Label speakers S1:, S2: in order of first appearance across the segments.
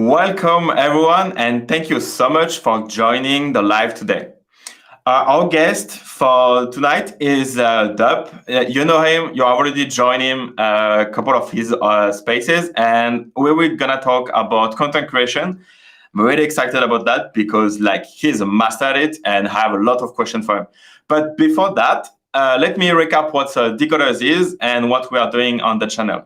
S1: Welcome, everyone, and thank you so much for joining the live today. Our guest for tonight is Dub. You know him. You already joined him a couple of his spaces, and we were gonna talk about content creation. I'm really excited about that because, he's a master at it, and I have a lot of questions for him. But before that, let me recap what Decod3rs is and what we are doing on the channel.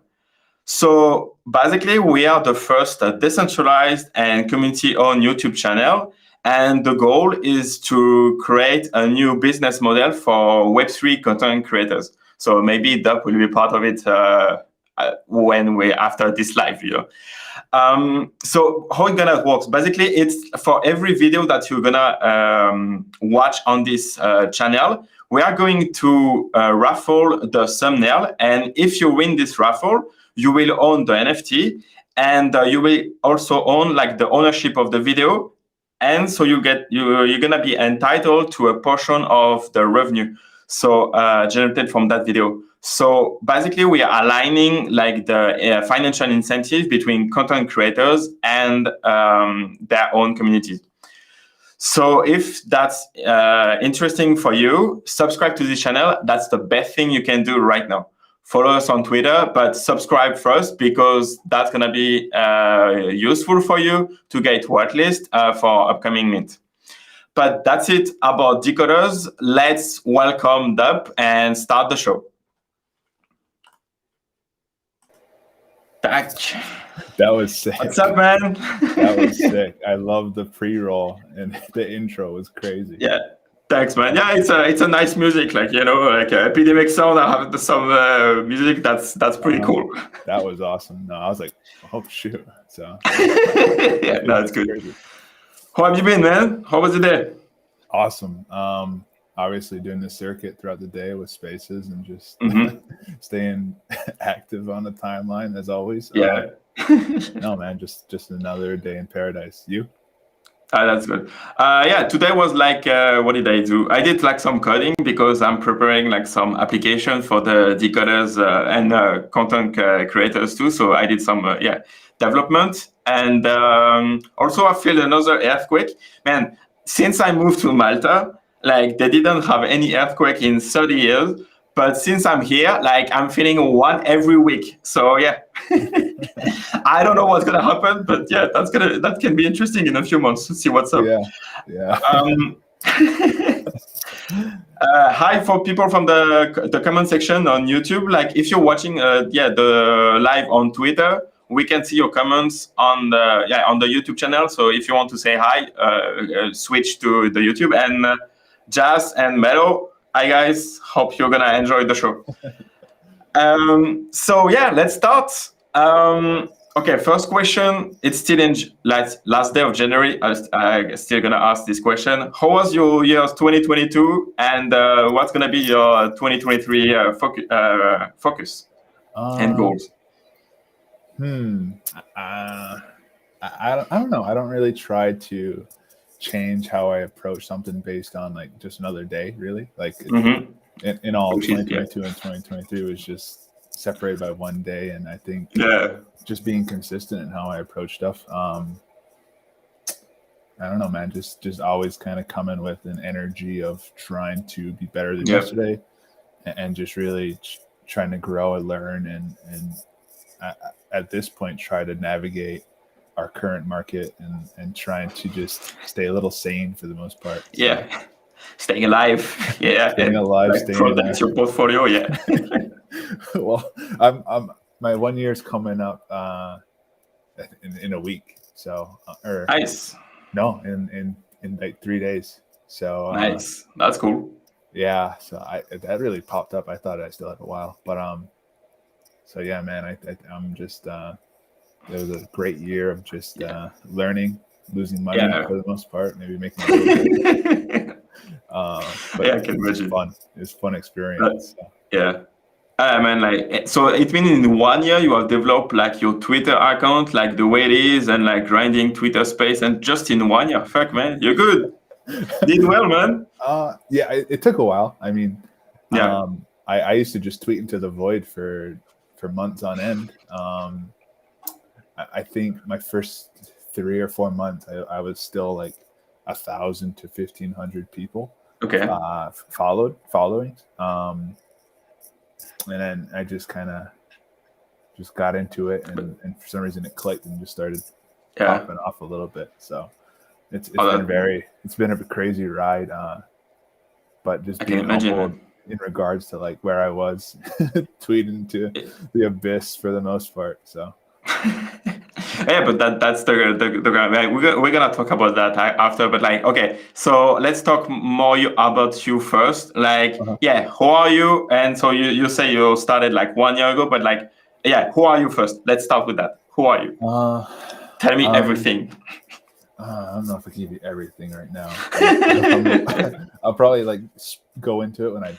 S1: So basically, we are the first decentralized and community-owned YouTube channel. And the goal is to create a new business model for Web3 content creators. So maybe Dup will be part of it after this live video. So how it's gonna work? Basically, it's for every video that you're gonna watch on this channel, we are going to raffle the thumbnail. And if you win this raffle, you will own the NFT, and you will also own the ownership of the video. And so you're gonna be entitled to a portion of the revenue generated from that video. So basically, we are aligning the financial incentive between content creators and their own communities. So if that's interesting for you, subscribe to this channel. That's the best thing you can do right now. Follow us on Twitter, but subscribe first because that's going to be useful for you to get whitelist for upcoming mint. But that's it about Decoders. Let's welcome Dub and start the show. That
S2: was sick.
S1: What's up, man?
S2: That was sick. I love the pre-roll and the intro was crazy.
S1: Yeah. Thanks, man. Yeah, it's a nice music, epidemic sound. I have some music that's pretty cool.
S2: That was awesome. No, I was like, oh shoot. So
S1: yeah, that's good. Crazy. How have you been, man? How was the day?
S2: Awesome. Obviously doing the circuit throughout the day with spaces and just staying active on the timeline as always.
S1: Yeah.
S2: No, man, just another day in paradise. You?
S1: That's good. Today was what did I do? I did some coding because I'm preparing some application for the decoders and content creators too. So I did some development, and also I feel another earthquake. Man, since I moved to Malta, they didn't have any earthquake in 30 years. But since I'm here, I'm feeling one every week. So yeah, I don't know what's gonna happen, but yeah, that can be interesting in a few months to see what's up.
S2: Yeah.
S1: Hi for people from the comment section on YouTube. If you're watching the live on Twitter, we can see your comments on the YouTube channel. So if you want to say hi, switch to the YouTube. And Jazz and Melo. Hi guys, hope you're gonna enjoy the show. So yeah, let's start. Okay, first question. It's still in last day of January. I'm still gonna ask this question. How was your year 2022, and what's gonna be your 2023 focus and goals?
S2: I don't know. I don't really try to change how I approach something based on just another day, really. In all, 2022 and 2023 was just separated by one day, and I think just being consistent in how I approach stuff. I don't know, man. Just always kind of coming with an energy of trying to be better than yesterday, and just really trying to grow and learn, and at this point try to navigate our current market and trying to just stay a little sane for the most part. So.
S1: Yeah, staying alive. Yeah,
S2: staying alive.
S1: Protect your portfolio. Yeah.
S2: Well, I'm my 1 year's coming up in a week. So
S1: nice.
S2: No, in 3 days. So
S1: nice. That's cool.
S2: Yeah. So that really popped up. I thought I still had a while, but so yeah, man. I'm just. It was a great year of just learning, losing money for the most part, maybe making a little bit. But
S1: I can imagine.
S2: Fun. It was a fun experience.
S1: Yeah. Man, so it means in 1 year you have developed your Twitter account, the way it is, and grinding Twitter space, and just in 1 year. Fuck, man, you're good. Did well, man.
S2: Yeah, it took a while. I mean, I used to just tweet into the void for months on end. I think my first 3 or 4 months, I was still like 1,000 to 1,500 people following. And then I just kind of got into it, and for some reason it clicked and just started popping off a little bit. So it's been a crazy ride, but just being humbled in regards to like where I was tweeting to the abyss for the most part. So
S1: yeah, but that's the like, we're gonna talk about that after. But like, okay, so let's talk more about you first. Like, who are you? And so you say you started like 1 year ago, but like, who are you first? Let's start with that. Who are you? Tell me everything.
S2: I don't know if I can give you everything right now. I'll probably like go into it when I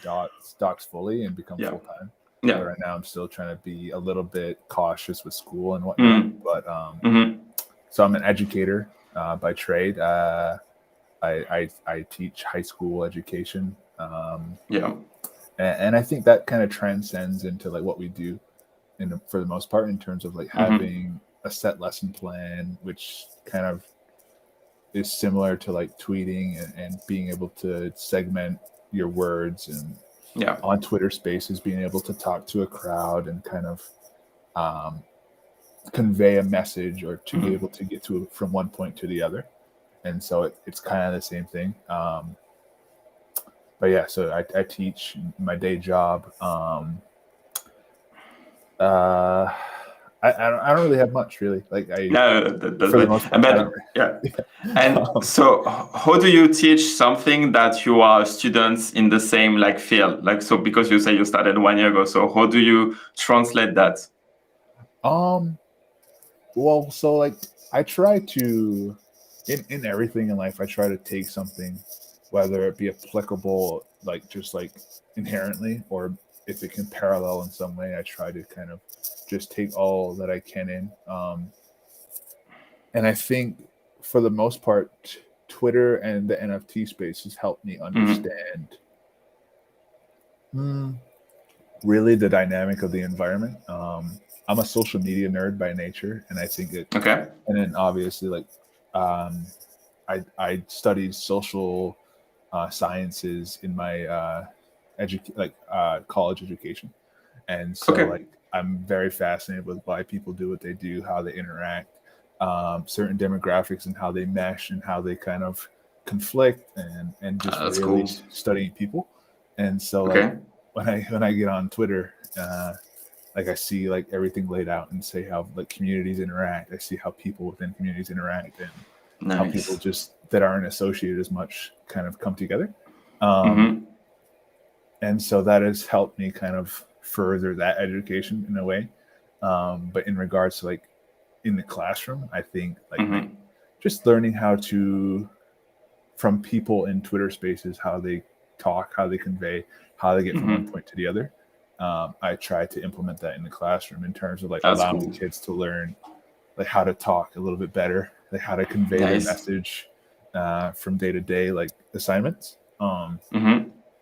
S2: docs fully and become full time. Yeah. But right now I'm still trying to be a little bit cautious with school and whatnot. But so I'm an educator by trade. I teach high school education. And I think that kind of transcends into like what we do for the most part in terms of like having a set lesson plan, which kind of is similar to like tweeting and being able to segment your words, and on Twitter Spaces being able to talk to a crowd and kind of convey a message, or to be able to get to from one point to the other. And so it's kind of the same thing. But yeah, so I teach my day job. I don't really have much, really. Like
S1: that's for the most part, And so, how do you teach something that you are students in the same like field? Like, so because you say you started 1 year ago, so how do you translate that?
S2: Well, so like I try to in everything in life, I try to take something, whether it be applicable, like just like inherently, or if it can parallel in some way. I try to kind of just take all that I can in. And I think for the most part, Twitter and the NFT space has helped me understand really the dynamic of the environment. I'm a social media nerd by nature, and I think it. And then obviously, like, I studied social sciences in my college education, and so like I'm very fascinated with why people do what they do, how they interact, certain demographics, and how they mesh, and how they kind of conflict, and just really studying people. And so like when I get on Twitter, like I see like everything laid out, and say how like communities interact. I see how people within communities interact, and how people just that aren't associated as much kind of come together. And so that has helped me kind of further that education in a way. But in regards to like in the classroom, I think like just learning how to, from people in Twitter Spaces, how they talk, how they convey, how they get from one point to the other. I try to implement that in the classroom in terms of like allowing kids to learn like how to talk a little bit better, like how to convey their message from day to day, like assignments.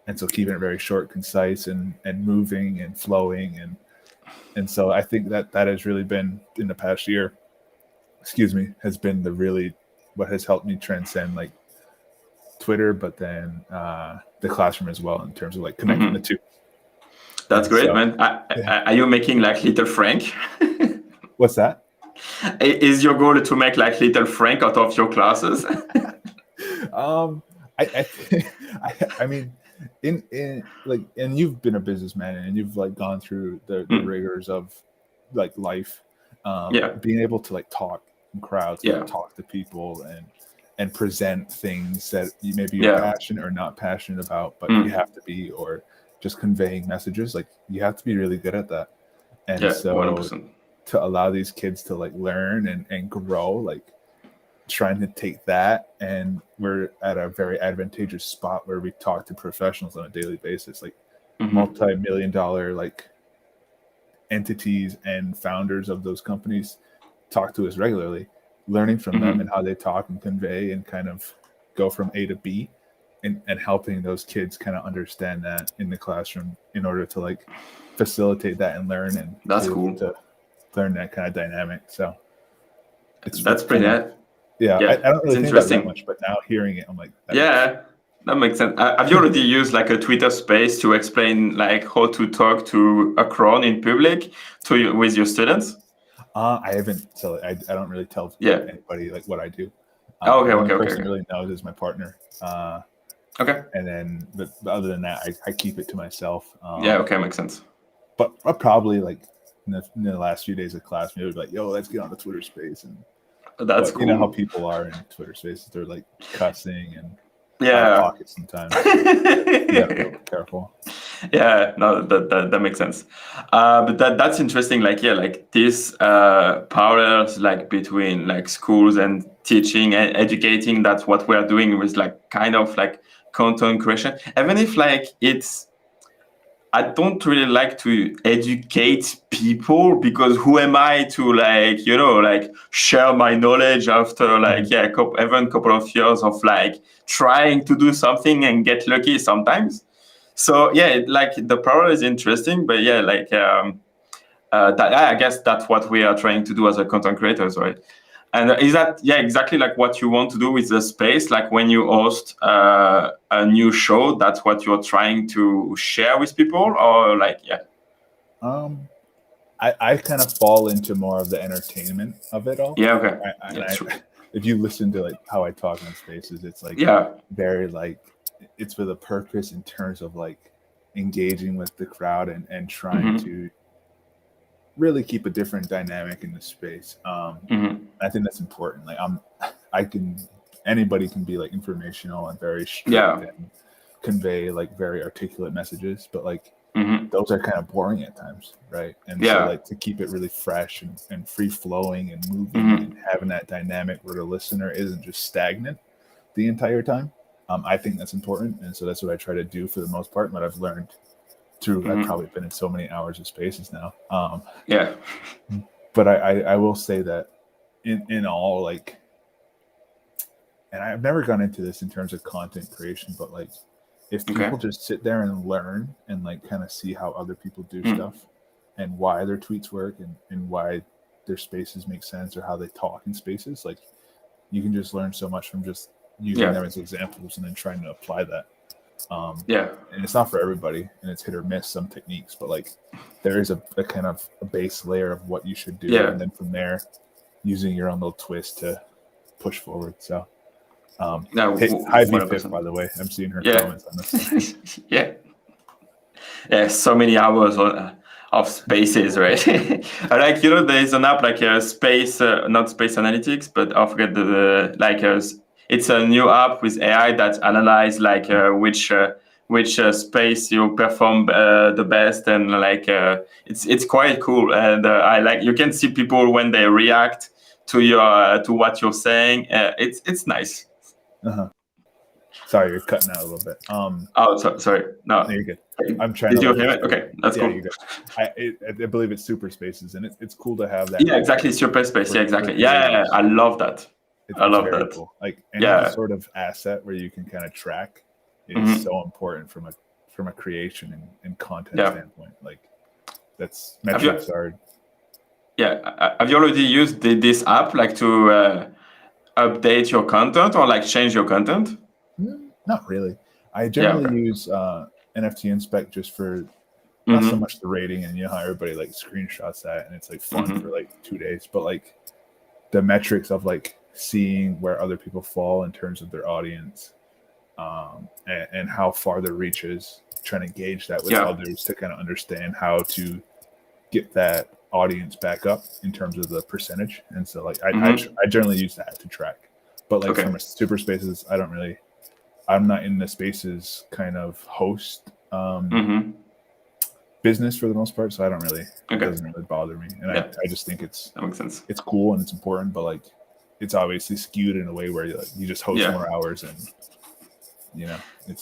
S2: And so keeping it very short, concise, and moving and flowing. And so I think that has really been in the past year, has been what has helped me transcend like Twitter, but then the classroom as well, in terms of like connecting the two.
S1: That's great, man. Are you making like Little Frank?
S2: What's that?
S1: Is your goal to make like Little Frank out of your classes?
S2: I mean, in like, and you've been a businessman, and you've like gone through the rigors of like life, being able to like talk in crowds, like, talk to people, and present things that you maybe you're passionate or not passionate about, but you have to be, or just conveying messages. Like you have to be really good at that. And so 100%. To allow these kids to like learn and grow, like trying to take that, and we're at a very advantageous spot where we talk to professionals on a daily basis, like multi-million-dollar like entities and founders of those companies talk to us regularly, learning from them and how they talk and convey and kind of go from A to B, and helping those kids kind of understand that in the classroom in order to like facilitate that and learn, and
S1: that's cool
S2: to learn that kind of dynamic. So
S1: that's pretty
S2: Yeah,
S1: Yeah,
S2: I don't
S1: it's
S2: really think about that
S1: interesting.
S2: much, but now hearing it, I'm like,
S1: Yeah, that makes sense. Have you already used like a Twitter space to explain like how to talk to a crowd in public with your students?
S2: I haven't, so I don't really tell
S1: Yeah.
S2: anybody like what I do.
S1: Okay,
S2: The only
S1: okay, okay,
S2: person
S1: okay.
S2: who really knows is my partner.
S1: Okay.
S2: And then, but other than that, I keep it to myself.
S1: Yeah, okay, makes sense.
S2: But I'll probably like in the last few days of class, maybe like, yo, let's get on the Twitter space. And
S1: That's
S2: but you know how
S1: cool.
S2: people are in Twitter spaces, they're like cussing and out of
S1: Yeah.
S2: pocket sometimes. You gotta be a little careful.
S1: Yeah, no, that makes sense. But that's interesting. Like, yeah, like this parallels like between like schools and teaching and educating. That's what we're doing with like kind of like content creation. Even if like I don't really like to educate people because who am I to like, like share my knowledge after like, even couple of years of like trying to do something and get lucky sometimes. So yeah, like the parallel is interesting, but yeah, like I guess that's what we are trying to do as a content creators, right? And is that exactly like what you want to do with the space? Like when you host a new show, that's what you're trying to share with people, or like
S2: I kind of fall into more of the entertainment of it all.
S1: Yeah, okay.
S2: If you listen to like how I talk on spaces, it's like very like it's with a purpose in terms of like engaging with the crowd and trying to really keep a different dynamic in the space. I think that's important. Like anybody can be like informational and very strict and convey like very articulate messages, but like those are kind of boring at times, right? And so like to keep it really fresh and free flowing and moving and having that dynamic where the listener isn't just stagnant the entire time. I think that's important, and so that's what I try to do for the most part. But I've learned through I've probably been in so many hours of spaces now. But I will say that in all like, and I've never gone into this in terms of content creation, but like if people just sit there and learn and like kind of see how other people do stuff and why their tweets work and why their spaces make sense or how they talk in spaces, like you can just learn so much from just using them as examples and then trying to apply that. And it's not for everybody and it's hit or miss some techniques, but like there is a kind of a base layer of what you should do. And then from there, using your own little twist to push forward. So hi V5, by the way. I'm seeing her comments on this.
S1: So many hours of spaces, right? Like there is an app like Space, not Space Analytics, but I forget it's a new app with AI that analyze like which space you perform the best, and like it's quite cool. And I like you can see people when they react to what you're saying. It's nice.
S2: Sorry, you're cutting out a little bit.
S1: Sorry. No,
S2: you're good. I'm trying.
S1: Did you hear it? Okay, that's cool.
S2: You're good. I believe it's Superspaces, and it's cool to have that.
S1: Yeah, exactly. Superspace. Yeah, exactly. Yeah, I love that. I love that.
S2: Cool. Like any sort of asset where you can kind of track is so important from a creation and content standpoint. Like that's metrics are.
S1: Yeah, have you already used this app like to update your content or like change your content?
S2: Not really. I generally use NFT Inspect just for not so much the rating, and you know how everybody like screenshots that and it's like fun for like 2 days, but like the metrics of like seeing where other people fall in terms of their audience and how far their reach is, trying to gauge that with others to kind of understand how to get that audience back up in terms of the percentage. And so like I generally use that to track, but like from a Superspaces, I'm not in the spaces kind of host business for the most part, so I don't really it doesn't really bother me, and I just think that makes sense. It's cool and it's important, but like it's obviously skewed in a way where you just host more hours, and it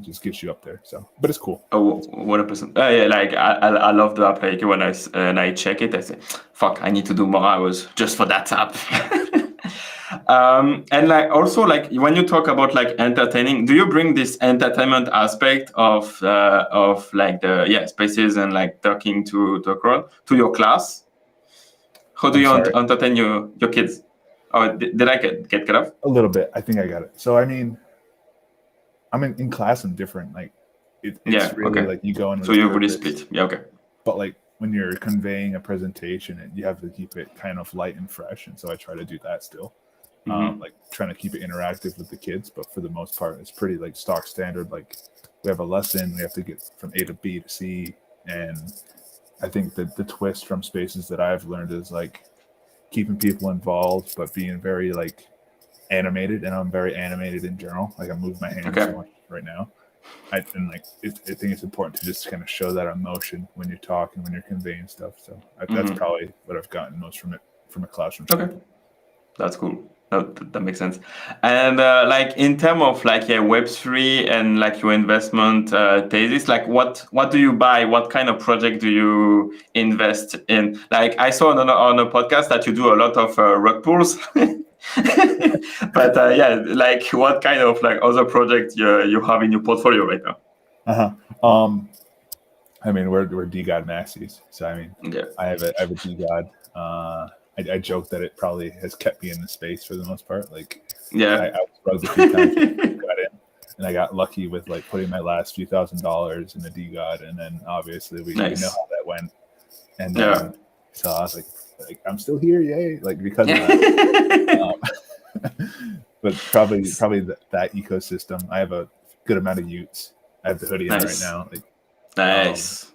S2: just gets you up there. So, but it's cool.
S1: 100%. Like I love the app. Like when I check it, I say, "Fuck, I need to do more hours just for that app." And like also like when you talk about like entertaining, do you bring this entertainment aspect of like the spaces and like talking to the crowd to your class? How do you entertain your kids? Oh, did I get cut off?
S2: A little bit. I think I got it. So, I mean, I'm in class. I'm different. Like, it's really
S1: okay.
S2: like you go in with
S1: So
S2: a
S1: you really
S2: purpose.
S1: split. Yeah, okay.
S2: But like when you're conveying a presentation, you have to keep it kind of light and fresh. And so I try to do that still. Like trying to keep it interactive with the kids. But for the most part, it's pretty like stock standard. Like we have a lesson. We have to get from A to B to C. And I think that the twist from Spaces that I've learned is like keeping people involved, but being very like animated. And I'm very animated in general. Like I move my hands so much right now. I think it's important to just kind of show that emotion when you're talking, when you're conveying stuff. So that's probably what I've gotten most from it, from a classroom.
S1: Okay, that's cool. That makes sense. And like in terms of like Web3 and like your investment thesis, like what do you buy? What kind of project do you invest in? Like I saw on a podcast that you do a lot of rug pulls. But yeah, like what kind of like other project you have in your portfolio right now?
S2: I mean, we're DeGod maxis, so I mean, I have a DeGod. I joke that it probably has kept me in the space for the most part. Like, I was rugged a few times, got in, and I got lucky with like putting my last few $1,000s in the DeGod, and then obviously we know how that went. And then, so I was like I'm still here, yay! Like because of that. But probably that ecosystem. I have a good amount of Utes. I have the hoodie on right now. Like,
S1: nice.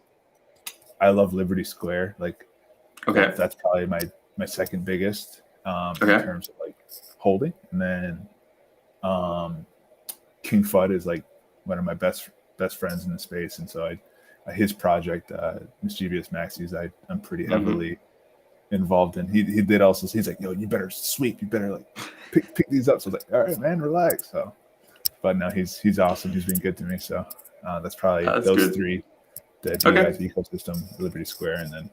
S2: I love Liberty Square. Like, that's probably my second biggest in terms of like holding. And then King Fudd is like one of my best friends in the space, and so his project Mischievous Maxis I'm pretty heavily involved in. He did also. He's like, yo, you better sweep. You better like pick these up. So I was like, all right, man, relax. So, but no, he's awesome. He's been good to me. So that's probably those three. The DeGod ecosystem, Liberty Square, and then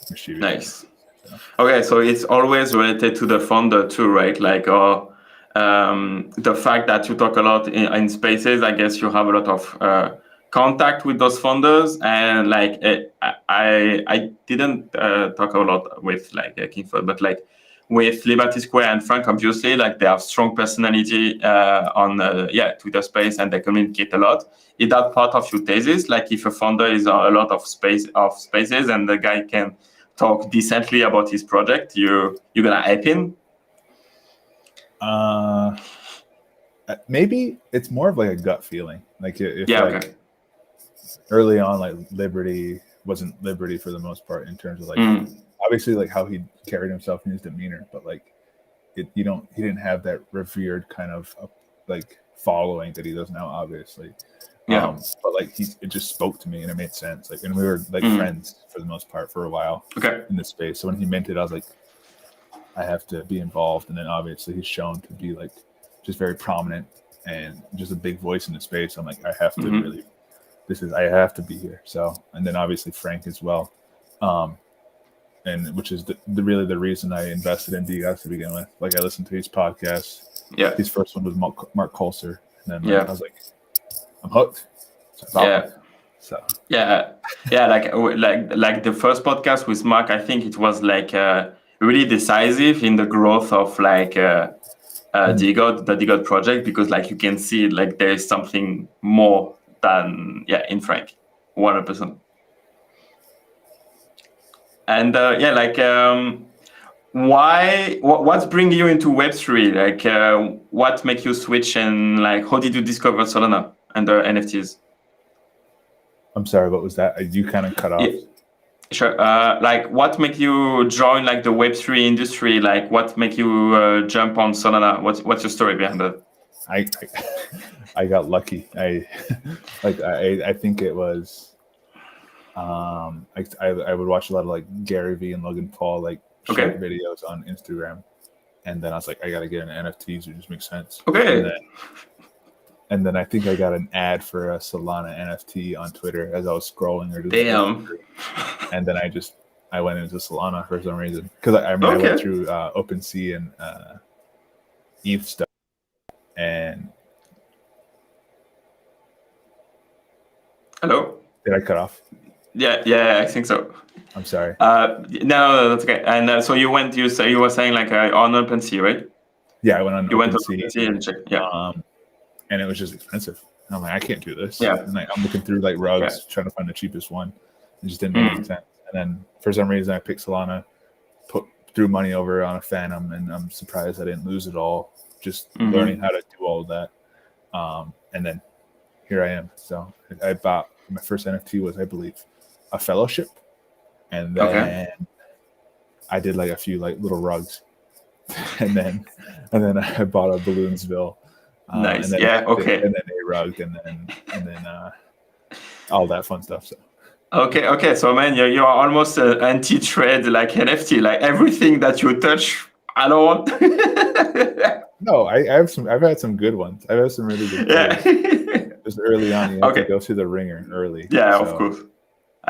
S2: Mischievous.
S1: Nice. Okay, so it's always related to the founder too, right? Like, the fact that you talk a lot in Spaces, I guess you have a lot of contact with those founders, and like I didn't talk a lot with like King Fudd, but like with Liberty Square and Frank, obviously, like they have strong personality on Twitter Space, and they communicate a lot. Is that part of your thesis? Like if a founder is a lot of spaces and the guy can talk decently about his project, you're gonna hype him?
S2: Maybe it's more of like a gut feeling. Like if early on, like Liberty wasn't Liberty for the most part in terms of like obviously like how he carried himself and his demeanor, but like he didn't have that revered kind of like following that he does now, obviously. But like it just spoke to me and it made sense. Like, and we were like friends for the most part for a while in this space. So when he minted, I was like, I have to be involved. And then obviously he's shown to be like just very prominent and just a big voice in the space. I'm like, I have to really, I have to be here. So, and then obviously Frank as well. And which is really the reason I invested in DeGods to begin with. Like I listened to his podcasts.
S1: Yeah.
S2: His first one was Mark Coulser. And then I was like, I'm hooked. So
S1: like the first podcast with Mark, I think it was like really decisive in the growth of like the DeGod project, because like you can see like there is something more than in Frank, 100%. And what's bringing you into Web3? Like what make you switch, and like how did you discover Solana and the NFTs?
S2: I'm sorry, what was that? You kind of cut off.
S1: Yeah, sure. Like what make you join like the Web3 industry? Like what make you jump on Solana? What's your story behind that?
S2: I got lucky. I think it was I would watch a lot of like Gary Vee and Logan Paul like short videos on Instagram, and then I was like, I gotta get an NFTs. It just makes sense. And then I think I got an ad for a Solana NFT on Twitter as I was scrolling or just and then I went into Solana for some reason, because I went through OpenSea and ETH stuff. And
S1: hello,
S2: did I cut off?
S1: Yeah, I think so.
S2: I'm sorry.
S1: No, that's okay. And so you were saying like on OpenSea, right?
S2: Yeah, I went on
S1: You went to
S2: OpenSea.
S1: OpenSea and checked. Yeah.
S2: And it was just expensive. And I'm like, I can't do this.
S1: Yeah.
S2: And I'm looking through like rugs, trying to find the cheapest one. It just didn't make any sense. And then for some reason, I picked Solana, threw money over on a Phantom, and I'm surprised I didn't lose it all. Just learning how to do all of that. And then here I am. So I bought my first NFT was, I believe, a fellowship. And then I did like a few like little rugs. and then I bought a Balloonsville.
S1: Nice.
S2: And then, and then a rug, and then all that fun stuff. So
S1: okay. So man, you're almost anti-trade like NFT, like everything that you touch, I don't want.
S2: No, I've had some good ones. I've had some really good ones. Just early on, you have to go through the ringer early.
S1: Yeah, so. Of course.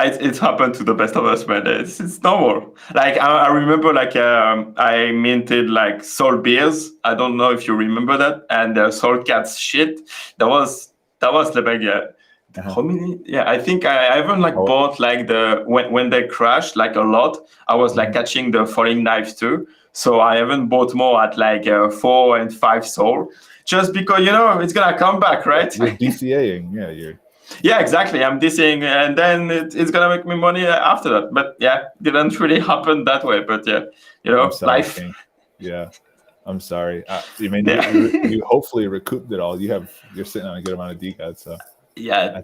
S1: It's happened to the best of us, man. It's normal. Like I remember, like I minted like Soul Beers. I don't know if you remember that, and Soul Cats shit. That was like how many? Yeah, I think I even like bought like when they crashed like a lot. I was like catching the falling knives too. So I haven't bought more at like 4 and 5 Soul, just because it's gonna come back, right?
S2: You're DCAing, you're.
S1: Yeah, exactly. I'm dissing, and then it's gonna make me money after that. But yeah, didn't really happen that way. But yeah, life.
S2: King. Yeah, I'm sorry. You hopefully recouped it all. You're sitting on a good amount of DeGods, so.
S1: Yeah,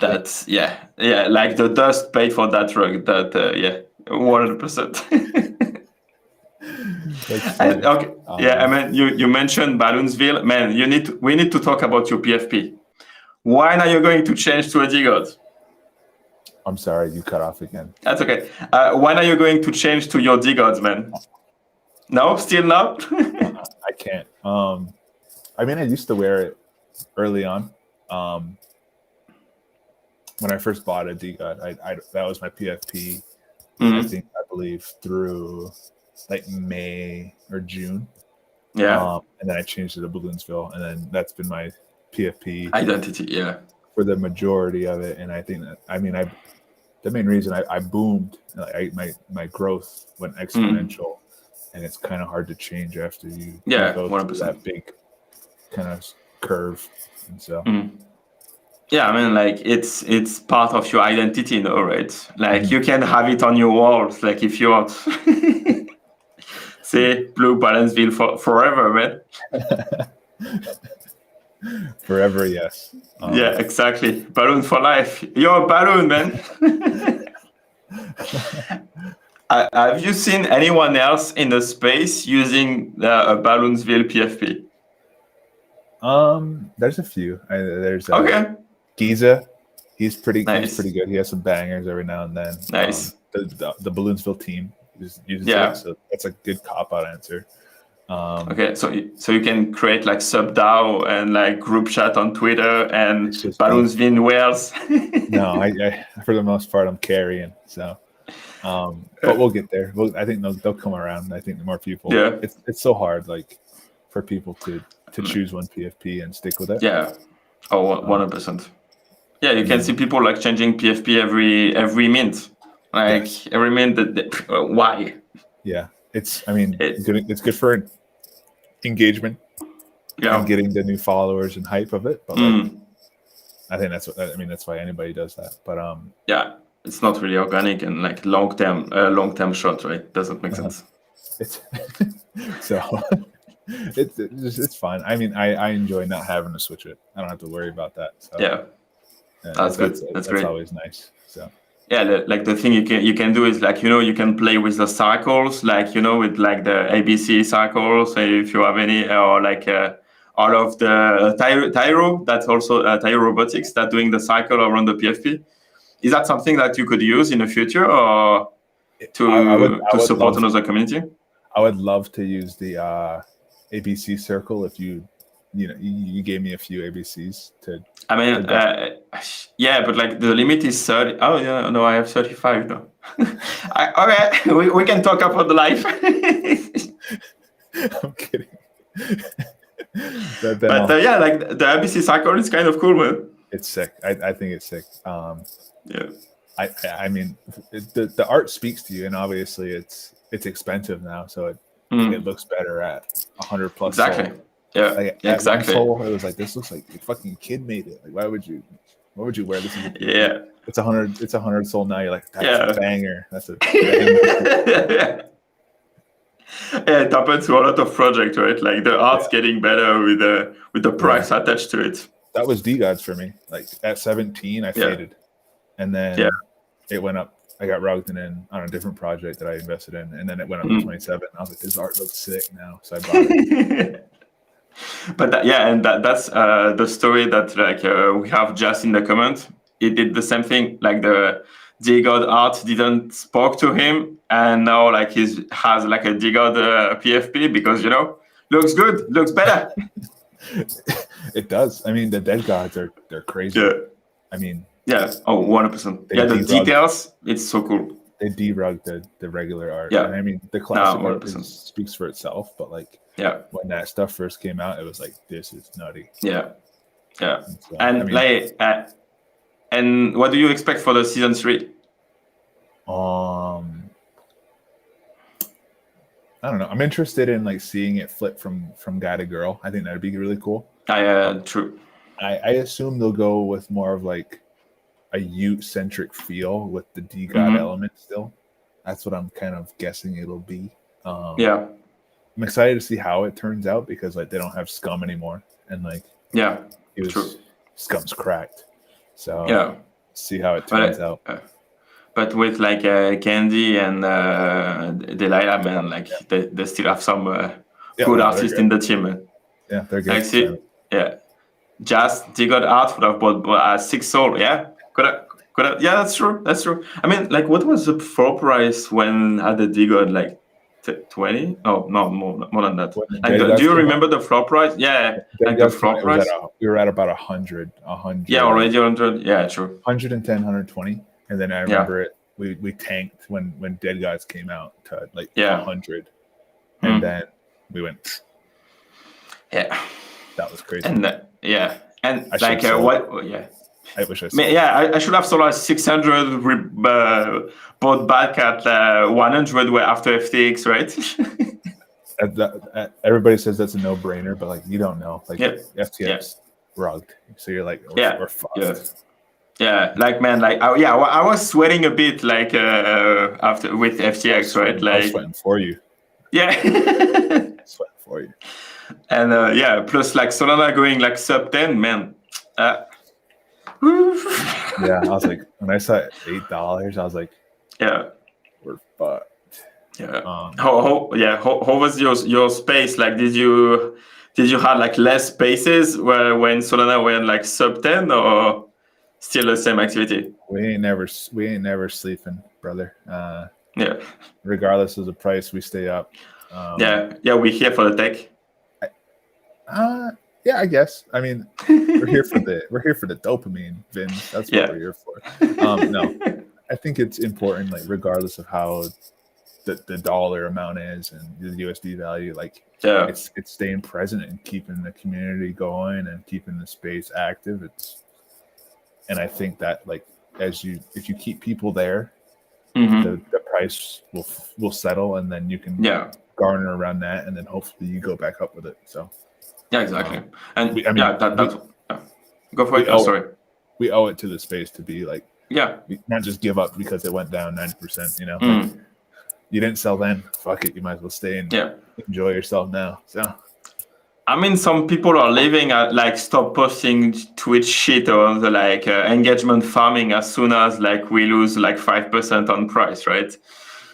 S1: yeah. Like the dust paid for that rug. That 100%. Okay. I mean, you mentioned Balloonsville, man. We need to talk about your PFP. When are you going to change to a DeGod?
S2: I'm sorry, you cut off again.
S1: That's okay. When are you going to change to your DeGods, man? No, still not?
S2: I can't. I mean, I used to wear it early on. When I first bought a DeGod, that was my PFP, I believe, through like May or June.
S1: Yeah.
S2: And then I changed to the Balloonsville, and then that's been my PFP
S1: identity,
S2: for the majority of it. And I think that the main reason I boomed, my growth went exponential, and it's kind of hard to change after you go
S1: 100%.
S2: through that big kind of curve. And so
S1: yeah, I mean, like it's part of your identity, right? Like you can have it on your walls, like if you want. See, blue Balloonsville forever, man.
S2: Forever, yes.
S1: Yeah, exactly. Balloon for life. You're a balloon, man. Have you seen anyone else in the space using a Balloonsville PFP?
S2: There's a few. There's
S1: Giza.
S2: He's pretty good. He has some bangers every now and then.
S1: Nice.
S2: The Balloonsville team uses it, so that's a good cop-out answer.
S1: Okay, so you can create like sub-DAO and like group chat on Twitter and Balloonsville Wales.
S2: No, I for the most part I'm carrying. So, but we'll get there. I think they'll come around. I think the more people.
S1: Yeah.
S2: It's so hard, like, for people to choose one PFP and stick with it.
S1: Yeah. Oh, 100%. Yeah, you can see people like changing PFP every mint. Like every mint. Why?
S2: Yeah. It's good for engagement and getting the new followers and hype of it. But I think that's why anybody does that. But
S1: it's not really organic and like long term shot, right? Doesn't make sense.
S2: It's it's fine. I mean, I enjoy not having to switch it. I don't have to worry about that. So
S1: that's good. That's great.
S2: That's always nice. So.
S1: Yeah, like the thing you can do is like you can play with the cycles, like with like the ABC cycles, if you have any, or like all of the Tyro, that's also Tyro Robotics that doing the cycle around the PFP. Is that something that you could use in the future, or to support another community?
S2: I would love to use the ABC circle if you gave me a few ABCs to.
S1: I mean, but like the limit is 30. Oh yeah, no, I have 35 now. Okay, we can talk about the life.
S2: I'm kidding.
S1: But like the ABC cycle is kind of cool, man.
S2: It's sick. I think it's sick. I mean, the art speaks to you, and obviously it's expensive now, so it looks better at 100 plus.
S1: Exactly.
S2: Soul.
S1: Yeah.
S2: Like,
S1: exactly.
S2: At one soul, it was like, this looks like a fucking kid made it. Like, why would you wear this? As a
S1: yeah.
S2: It's 100. It's 100 soul now. You're like, that's
S1: Yeah.
S2: a banger. That's a banger.
S1: Yeah, it happens to a lot of projects, right? Like the art's getting better with the price attached to it.
S2: That was DeGods for me. Like at 17, I faded, and then it went up. I got rugged and then on a different project that I invested in, and then it went up to 27. I was like, this art looks sick now, so I bought it.
S1: But that's the story that like we have just in the comment. He did the same thing. Like the DeGod art didn't spoke to him, and now like has like a DeGod PFP because looks good, looks better.
S2: It does. I mean, the dead gods they're crazy.
S1: Yeah.
S2: I mean.
S1: Yeah. Oh, 100%. Yeah, the details. It's so cool.
S2: They derugged the regular art.
S1: Yeah.
S2: And I mean, the classic art speaks for itself, but like.
S1: Yeah.
S2: When that stuff first came out, it was like, this is nutty.
S1: Yeah. Yeah. So, and what do you expect for the season 3?
S2: I don't know. I'm interested in like seeing it flip from guy to girl. I think that'd be really cool.
S1: True.
S2: I assume they'll go with more of like a Ute-centric feel with the DeGod element still. That's what I'm kind of guessing it'll be.
S1: Yeah.
S2: I'm excited to see how it turns out because like they don't have Scum anymore, and like Scum's cracked, so see how it turns out.
S1: But with like Candy and Delilah, man, like they still have some good artists in the team, man.
S2: Yeah, they're good.
S1: Just DeGod art would have bought 6 soul. Yeah, could have. Yeah, that's true. I mean, like, what was the floor price when at the DeGod like? 20? Oh no, more than that. Like, do you remember the floor price? Yeah, like the floor price.
S2: We were at about 100.
S1: Yeah, already 100. Yeah, true.
S2: 110, 120, and then I remember it. We tanked when Dead Gods came out to like 100, and then we went. Yeah, that was crazy.
S1: And and like what? Yeah.
S2: I wish I.
S1: I should have sold like 600. Bought back at 100 after FTX,
S2: right? Everybody says that's a no-brainer, but like you don't know. Like FTX rugged, so you're like, we're fucked.
S1: Yeah, like man, like I was sweating a bit, like after with FTX, right? Like I was
S2: sweating for you.
S1: Yeah,
S2: sweating for you.
S1: And plus like Solana going like sub 10, man.
S2: Yeah, I was like, when I saw $8, I was like, we're fucked.
S1: Yeah. How was your space? Like, did you have like less spaces when Solana went like sub 10, or still the same activity?
S2: We ain't never sleeping, brother.
S1: Yeah.
S2: Regardless of the price, we stay up. We're
S1: here for the tech.
S2: Yeah, I guess. I mean, we're here for the dopamine, Vin. That's what we're here for. No, I think it's important, like regardless of how the dollar amount is and the USD value, like it's staying present and keeping the community going and keeping the space active. And I think that like if you keep people there, the price will settle, and then you can garner around that, and then hopefully you go back up with it. So.
S1: Yeah, exactly. Go for it. Sorry.
S2: We owe it to the space to be like, not just give up because it went down 90%. Like, you didn't sell then. Fuck it. You might as well stay and enjoy yourself now. So,
S1: I mean, some people are leaving like stop posting Twitch shit or the like engagement farming as soon as like we lose like 5% on price, right?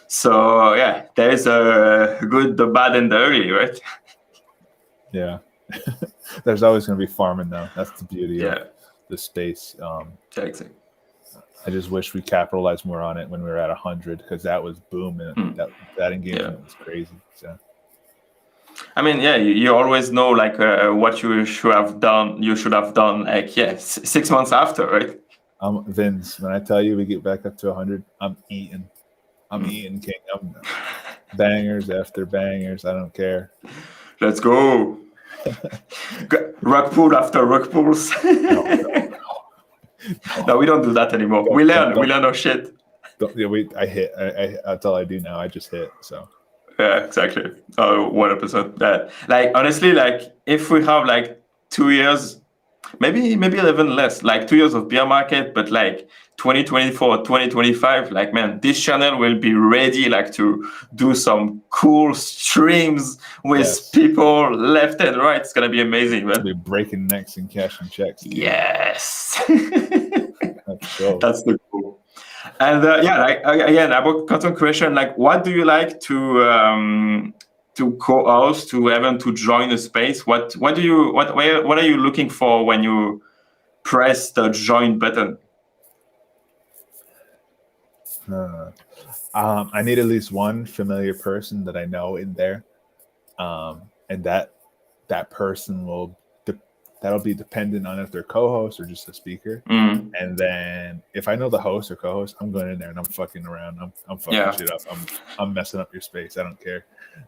S1: So there is a good, the bad, and the ugly, right?
S2: Yeah. There's always going to be farming though. That's the beauty of the space.
S1: Exactly.
S2: I just wish we capitalized more on it when we were at 100, because that was booming. That engagement was crazy. So,
S1: I mean, you always know like what you should have done. You should have done like 6 months after, right?
S2: Vince, when I tell you we get back up to 100, I'm eating. I'm eating, king. I'm bangers after bangers. I don't care.
S1: Let's go. Rug pull after rug pulls.
S2: No.
S1: No, we don't do that anymore. We learn our shit.
S2: That's all I do now. I just hit. So
S1: yeah, exactly. 100%. That like honestly, like if we have like 2 years, maybe even less, like 2 years of bear market, but like 2024, 2025, like man, this channel will be ready like to do some cool streams with people left and right. It's gonna be amazing, man.
S2: We'll be breaking necks and cashing checks. Dude.
S1: Yes.
S2: Cool.
S1: That's the cool. And again, about content creation, like what do you like to co-host, to even to join a space? What are you looking for when you press the join button?
S2: I need at least one familiar person that I know in there, and that person that'll be dependent on if they're co-host or just a speaker. And then if I know the host or co-host, I'm going in there and I'm fucking around. I'm fucking shit up. I'm messing up your space. I don't care.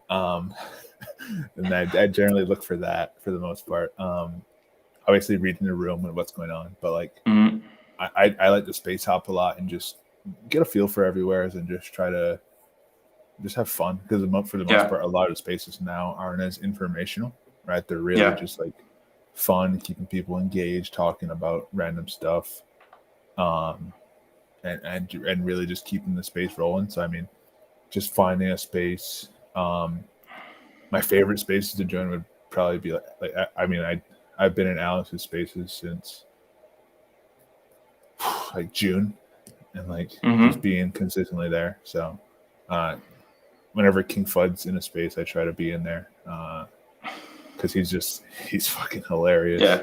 S2: And I generally look for that for the most part. Obviously reading the room and what's going on, but like I like to space hop a lot and just get a feel for everywhere and just try to just have fun, because for the most part, a lot of spaces now aren't as informational, right? They're really just like fun, keeping people engaged, talking about random stuff, and really just keeping the space rolling. So I mean, just finding a space. My favorite spaces to join would probably be I've been in Alex's spaces since like June, and like just being consistently there. So whenever King Fud's in a space, I try to be in there. Because he's fucking hilarious.
S1: Yeah.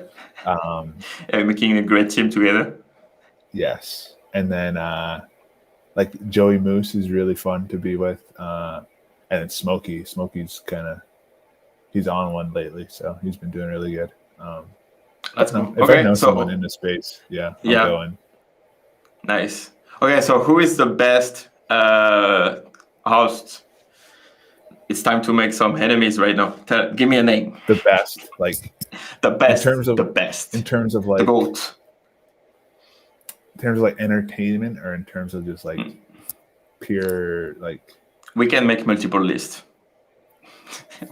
S1: Making a great team together.
S2: Yes. And then like Joey Moose is really fun to be with. And then Smokey's he's on one lately, so he's been doing really good.
S1: That's cool.
S2: If I know someone in the space, I'll go in.
S1: Nice. Okay, so who is the best host? It's time to make some enemies right now. Give me a name.
S2: The best, like
S1: the best.
S2: In terms of
S1: the best.
S2: In terms of like
S1: the GOAT.
S2: In terms of like entertainment, or in terms of just like pure like.
S1: We can make multiple lists.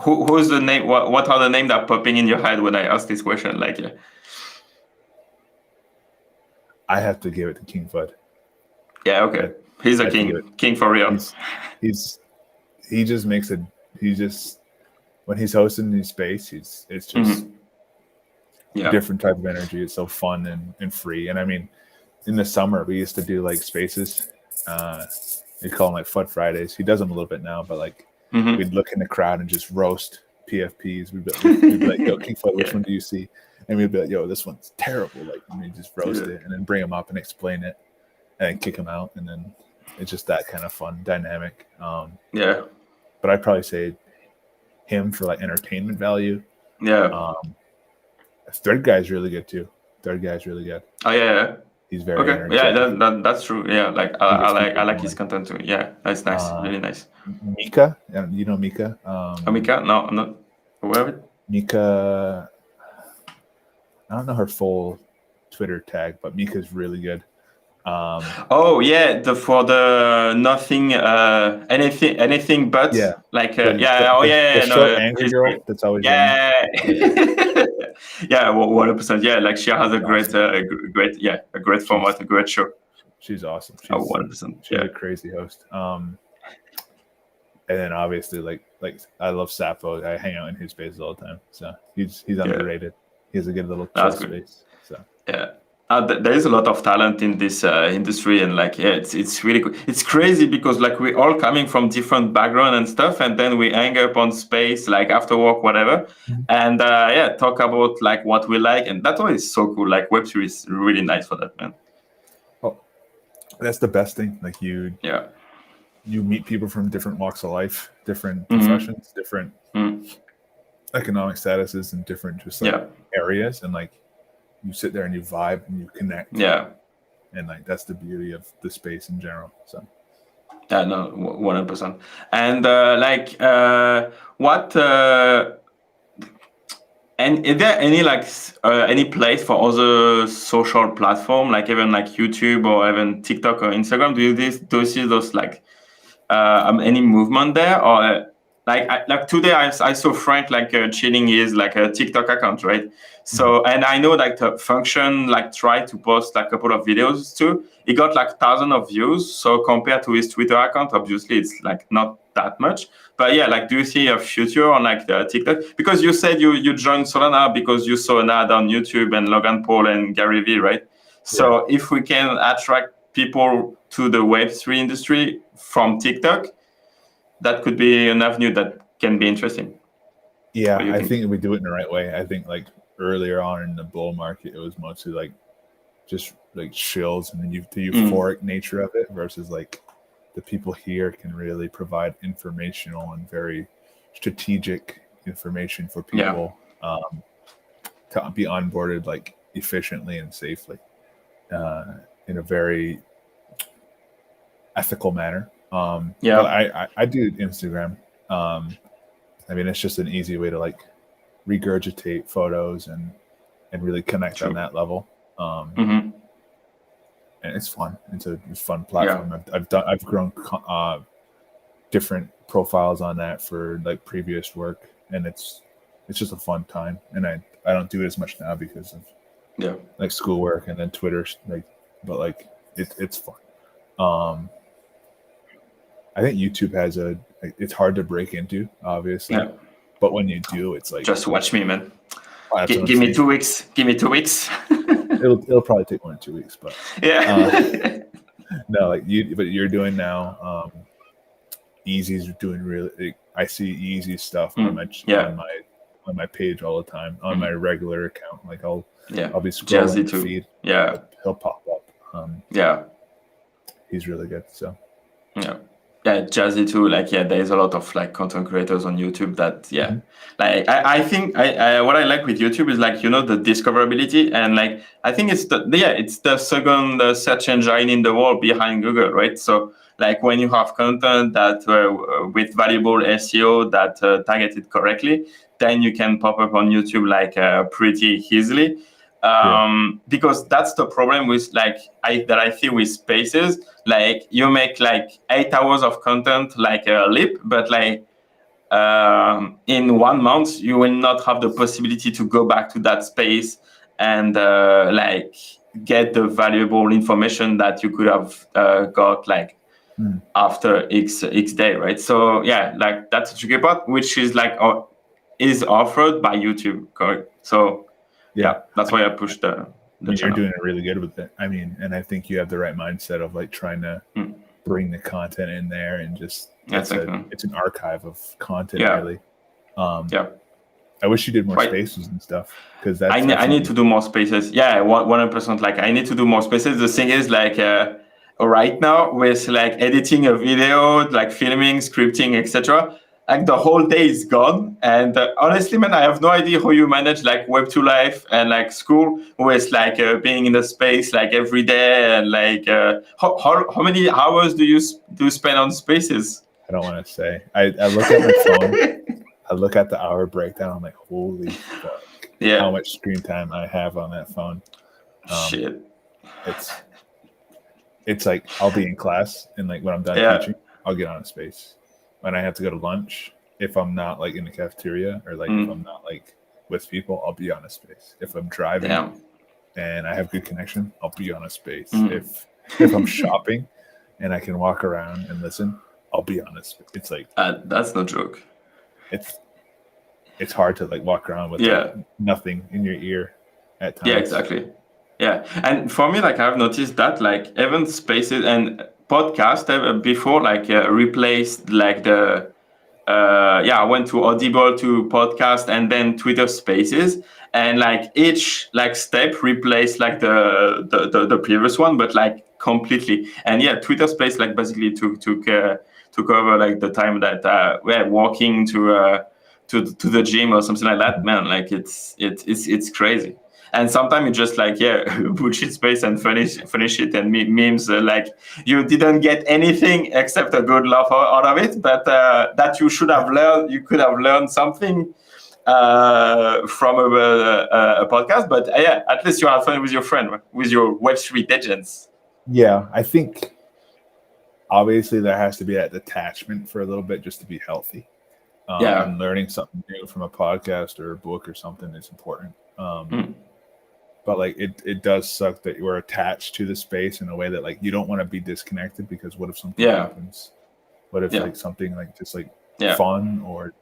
S1: Who's the name? What are the names that are popping in your head when I ask this question? Like,
S2: I have to give it to King Fud.
S1: Yeah. Okay. He's a king. King for real.
S2: He just makes it. He just, when he's hosting his space, it's just a different type of energy. It's so fun and free. And I mean, in the summer we used to do like spaces. We call them like Fud Fridays. He does them a little bit now, but like we'd look in the crowd and just roast PFPs. We'd be like, "Yo, King Fud, which one do you see?" And we'd be like, "Yo, this one's terrible." Like, and we just roast it and then bring him up and explain it, and then kick him out, and then it's just that kind of fun dynamic. But I'd probably say him for like entertainment value. Third guy's really good too. Third guy's really good.
S1: Oh yeah.
S2: He's very
S1: that's true. Yeah, like I like his content too. Yeah, that's nice. Really nice.
S2: Mika, you know Mika?
S1: Mika? No, I'm not aware of it.
S2: Mika, I don't know her full Twitter tag, but Mika's really good.
S1: For the nothing, anything but
S2: angry girl. That's always
S1: yeah. 100%. Yeah, like she has a great format, a great show.
S2: She's awesome. She's
S1: 100%.
S2: She's a crazy host. And then obviously like I love Sappho. I hang out in his spaces all the time. So he's underrated. He has a good little space. So
S1: there is a lot of talent in this industry, and like it's really cool. It's crazy because like we're all coming from different background and stuff, and then we hang up on space like after work, whatever, and talk about like what we like, and that one is so cool. Like Web3 is really nice for that, man.
S2: Oh, that's the best thing. Like you meet people from different walks of life, different professions, different economic statuses, and different just like areas, and like. You sit there and you vibe and you connect. And like that's the beauty of the space in general. So
S1: 100%. And what And is there any any place for other social platform, like even like YouTube or even TikTok or Instagram? Do you see those like any movement there, or like today I saw Frank chilling his like a TikTok account, right? So and I know like the function like tried to post like a couple of videos too. He got like thousands of views. So compared to his Twitter account, obviously it's like not that much. But yeah, like do you see a future on like the TikTok? Because you said you joined Solana because you saw an ad on YouTube and Logan Paul and Gary Vee, right? So if we can attract people to the Web3 industry from TikTok, that could be an avenue that can be interesting.
S2: Yeah, I think we do it in the right way. I think like earlier on in the bull market, it was mostly like just like shills and then the euphoric nature of it versus like the people here can really provide informational and very strategic information for people to be onboarded like efficiently and safely in a very ethical manner. But I do Instagram. I mean, it's just an easy way to like regurgitate photos and really connect on that level. And it's fun. It's a fun platform. I've grown different profiles on that for like previous work, and it's just a fun time. And I don't do it as much now because of like schoolwork and then Twitter, but like it's fun. I think YouTube has it's hard to break into, obviously. Yeah. But when you do, it's like
S1: just watch me, man. Give me 2 weeks. Give me 2 weeks.
S2: it'll probably take 1 or 2 weeks, but no, like you're doing now. Easy's doing really. I see Easy stuff on my page all the time on my regular account. Like I'll be scrolling the feed.
S1: Yeah,
S2: he'll pop up. He's really good. So
S1: yeah, Jazzy too. Like there's a lot of like content creators on YouTube that like I think what I like with YouTube is like the discoverability, and like I think it's the second search engine in the world behind Google, right? So like when you have content that with valuable SEO that targeted correctly, then you can pop up on YouTube like pretty easily. Because that's the problem with I see with Spaces. Like you make like 8 hours of content like a leap, but like in 1 month you will not have the possibility to go back to that space and like get the valuable information that you could have got like after X day, right? So yeah, like that's a tricky part, which is like is offered by YouTube, correct? So yeah, that's why I pushed the
S2: you're doing it really good with it. I mean, and I think you have the right mindset of like trying to bring the content in there and just it's an archive of content, really. I wish you did more spaces and stuff because that's
S1: I need to do more spaces. Yeah, 100%. Like I need to do more spaces. The thing is like right now with like editing a video, like filming, scripting, etc. Like the whole day is gone, and honestly, man, I have no idea how you manage like Web2 life and like school with like being in the space like every day, and like how many hours do you spend on spaces?
S2: I don't want to say. I look at my phone. I look at the hour breakdown. I'm like, holy fuck!
S1: Yeah,
S2: how much screen time I have on that phone?
S1: Shit.
S2: It's like I'll be in class, and like when I'm done teaching, I'll get on a space. When I have to go to lunch, if I'm not like in the cafeteria or like if I'm not like with people, I'll be on a space. If I'm driving and I have good connection, I'll be on a space. If I'm shopping and I can walk around and listen, I'll be on a space. It's like
S1: that's no joke.
S2: It's hard to like walk around with like, nothing in your ear at times.
S1: Yeah, exactly. Yeah, and for me, like I've noticed that like even spaces and podcast before like replaced like the I went to Audible to podcast and then Twitter Spaces, and like each like step replaced like the previous one, but like completely. And Twitter Space like basically took over like the time that we're walking to the gym or something like that. Man, like it's crazy. And sometimes you just like bullshit space and finish it, and memes like you didn't get anything except a good laugh out of it, but that you should have learned. You could have learned something from a podcast, but yeah, at least you have fun with your friend, with your Web3 legends.
S2: Yeah, I think obviously there has to be that detachment for a little bit just to be healthy. And learning something new from a podcast or a book or something is important. But like it does suck that you're attached to the space in a way that like you don't want to be disconnected, because what if something happens? What if like something like just like fun or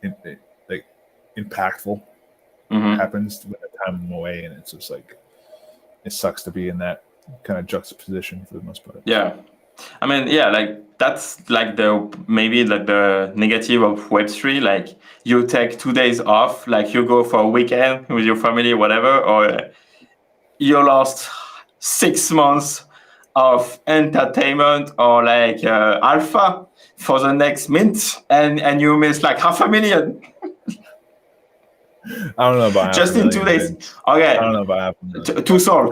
S2: like impactful happens when I'm away, and it's just like it sucks to be in that kind of juxtaposition for the most part.
S1: Yeah. I mean, like that's like maybe like the negative of Web3. Like you take 2 days off, like you go for a weekend with your family, whatever, or you lost 6 months of entertainment or like alpha for the next mint, and you miss like $500,000.
S2: I don't know about
S1: just in 2 days. Okay.
S2: I don't know about
S1: two soul.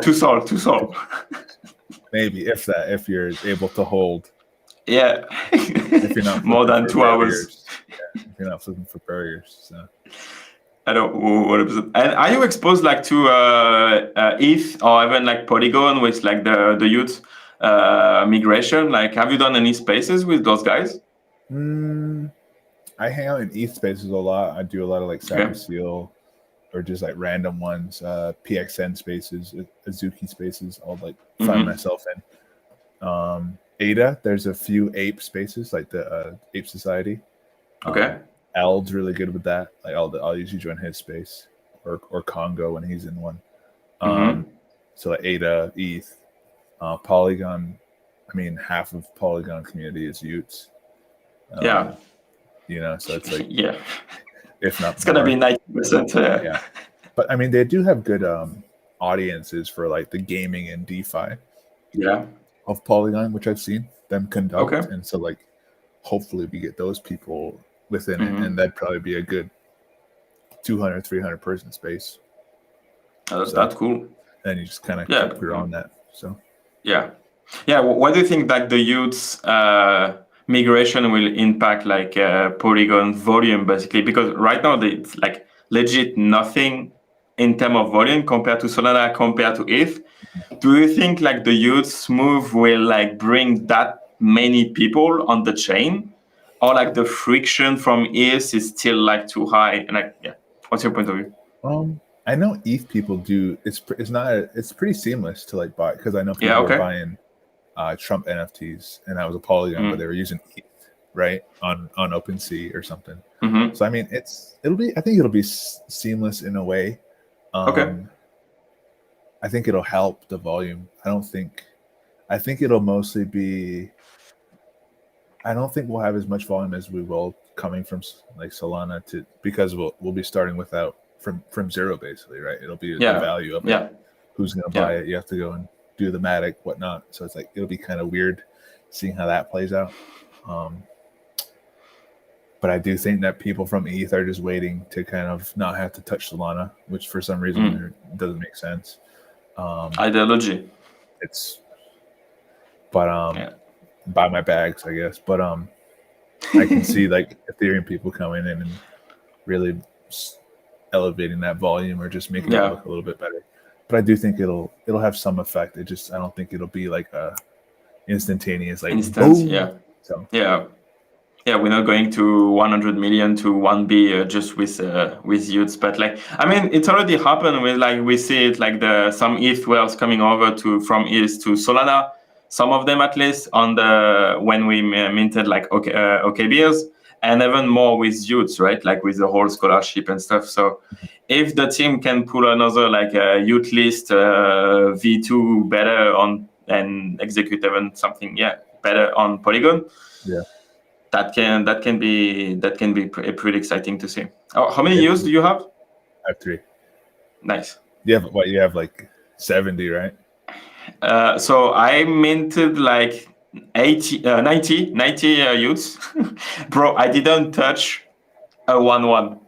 S2: Maybe if you're able to hold.
S1: Yeah.
S2: If you're not
S1: more than 2 hours.
S2: If you're not looking for burgers. So.
S1: I don't. What is it? And are you exposed like to ETH or even like Polygon with like the youth migration? Like, have you done any spaces with those guys?
S2: I hang out in ETH spaces a lot. I do a lot of like Sappy Seal or just like random ones, PXN spaces, Azuki spaces. I'll like find myself in. ADA, there's a few ape spaces like the Ape Society.
S1: Okay.
S2: Ald's really good with that. Like I'll usually join his space or Congo when he's in one. So like ADA, ETH, Polygon. I mean, half of Polygon community is Utes. You know, so it's like if not,
S1: it's gonna be 90%.
S2: Yeah, but I mean, they do have good audiences for like the gaming and DeFi. Of Polygon, which I've seen them conduct, and so like hopefully we get those people within it, and that'd probably be a good 200-300 person space.
S1: That's cool.
S2: And you just kind of keep growing that. So
S1: what do you think that the youths migration will impact like Polygon volume, basically? Because right now it's like legit nothing in terms of volume compared to Solana, compared to ETH. Do you think like the youths move will like bring that many people on the chain, or like the friction from ETH is still like too high? And like, what's your point of view?
S2: I know ETH people do. It's pretty seamless to like buy, because I know people are buying Trump NFTs, and that was a Polygon, but they were using ETH, right, on OpenSea or something. So I mean, I think it'll be seamless in a way. I think it'll help the volume. I think it'll mostly be. I don't think we'll have as much volume as we will coming from like Solana because we'll be starting from zero basically, right? It'll be the value of it. Who's going to buy it? You have to go and do the Matic, whatnot. So it's like it'll be kind of weird seeing how that plays out. But I do think that people from ETH are just waiting to kind of not have to touch Solana, which for some reason doesn't make sense.
S1: Ideology.
S2: Buy my bags, I guess. But I can see like Ethereum people coming in and really elevating that volume or just making it look a little bit better. But I do think it'll have some effect. I don't think it'll be like a instantaneous like boom.
S1: We're not going to 100 million to 1 B just with youths, but like I mean, it's already happened with like we see it like some ETH whales coming over from ETH to Solana. Some of them at least when we minted like OKBs, and even more with youths, right? Like with the whole scholarship and stuff. So if the team can pull another like youth list V2 better on and execute even something better on Polygon, that can be pretty exciting to see. How many youths do you have?
S2: I have 3.
S1: Nice.
S2: You have like 70, right?
S1: So I minted like 90 youths. Bro, I didn't touch a 1-1.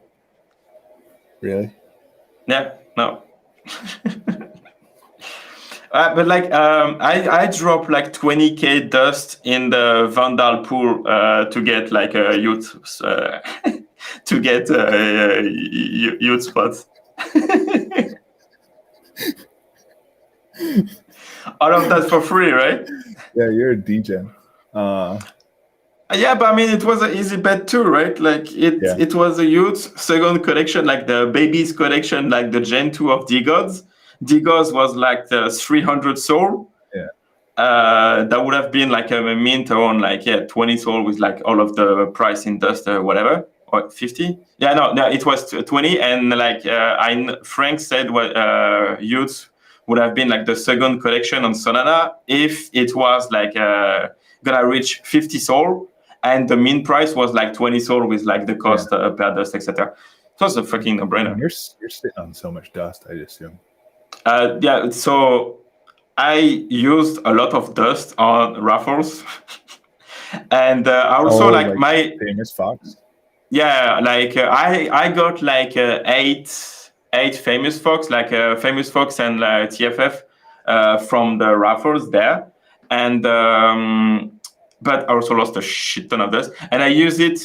S2: Really?
S1: Yeah, no. But like I dropped like 20k dust in the Vandal pool to get like a youth to get youth spots. All of that for free, right?
S2: Yeah, you're a degen.
S1: Yeah, but I mean, it was an easy bet too, right? Like it was a youth second collection, like the babies collection, like the Gen 2 of DeGods. DeGods was like the 300 soul.
S2: Yeah.
S1: That would have been like a mint around like 20 soul with like all of the price in dust or whatever, or 50. Yeah, no, it was 20, and like Frank said, what youth would have been like the second collection on Solana if it was like gonna reach 50 soul, and the mint price was like 20 soul with like the cost per dust, etc. It was a fucking no-brainer.
S2: You're sitting on so much dust, I assume.
S1: Yeah, so I used a lot of dust on raffles, and I also like my
S2: famous fox.
S1: Yeah, like I got like eight famous fox, like famous fox and TFF from the raffles there, and but I also lost a shit ton of dust, and I use it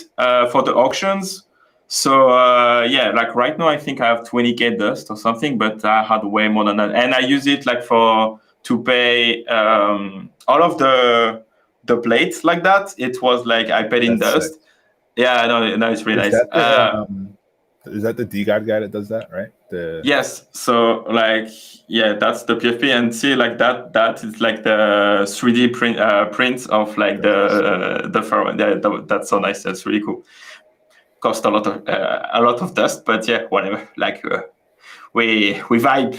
S1: for the auctions. So like right now I think I have 20k dust or something, but I had way more than that, and I use it like to pay all of the plates like that. It was like I paid in dust. Sick. Yeah, no, it's really nice.
S2: Is that the DeGod guy that does that, right?
S1: Yes. So like, that's the PFP, and see like that is like the 3D print of like the pharaoh. That's so nice. That's really cool. Cost a lot of dust, but yeah, whatever. Like we vibe.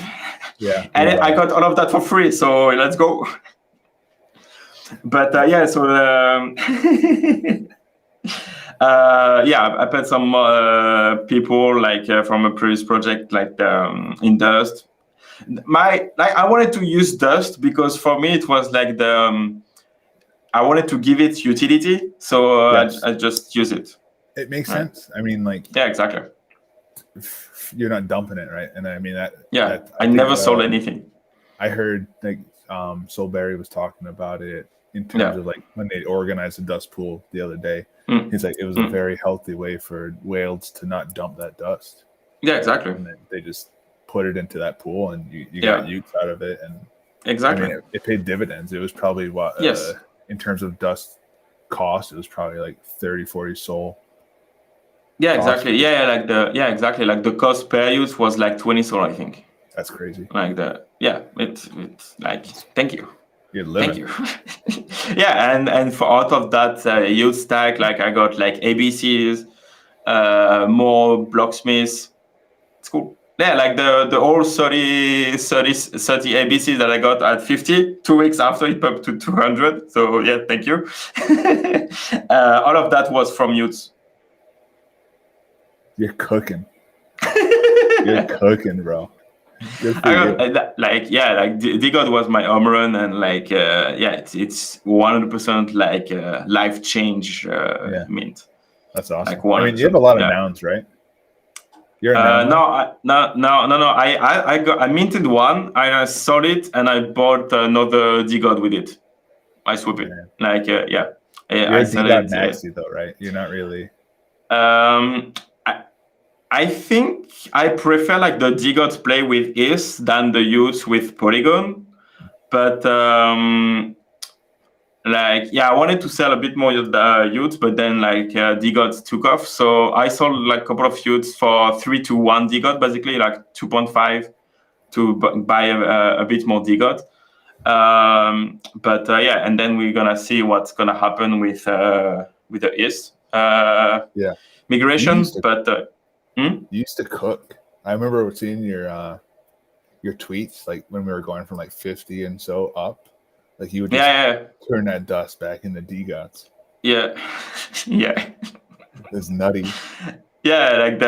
S2: Yeah.
S1: And I got all of that for free, so let's go. But so. I paid some people like from a previous project, like in dust. I wanted to use dust because for me it was like I wanted to give it utility, so yes. I just use it.
S2: It makes sense. I mean, like
S1: exactly.
S2: You're not dumping it, right? And I mean that.
S1: Yeah, that, I never sold anything.
S2: I heard like Soulberry was talking about it in terms of like when they organized the dust pool the other day. He's like, it was a very healthy way for whales to not dump that dust.
S1: Yeah, exactly.
S2: And then they just put it into that pool, and you got utes out of it, and
S1: exactly.
S2: I mean, it paid dividends. It was probably what in terms of dust cost, it was probably like 30-40 soul.
S1: Yeah, exactly. Exactly. Like the cost per use was like 20 soul, I think.
S2: That's crazy.
S1: Like it's like thank you.
S2: You're living.
S1: Thank you. and for out of that youth stack, like I got like ABCs, more blocksmiths. It's cool. Yeah, like the whole 30 ABCs that I got at 50, 2 weeks after it up to 200. So yeah, thank you. All of that was from youths.
S2: You're cooking. You're cooking, bro.
S1: DeGod was my home run, and like it's 100% like life change mint.
S2: That's awesome. Like I mean, you have a lot of nouns, right? You're a noun?
S1: No. I minted one, I sold it, and I bought another DeGod with it. I swap it. Like
S2: You're a DeGod maxi though, right? You're not really.
S1: I think I prefer like the DeGods play with ETH than the youths with Polygon, but I wanted to sell a bit more youths, but then like DeGods took off, so I sold like a couple of youths for 3-to-1 DeGod, basically like 2.5 to buy a bit more DeGod. And then we're gonna see what's gonna happen with the ETH migration, but.
S2: You used to cook. I remember seeing your tweets, like when we were going from like 50 and so up, like you would just turn that dust back into DeGods.
S1: Yeah.
S2: It's nutty.
S1: Yeah, like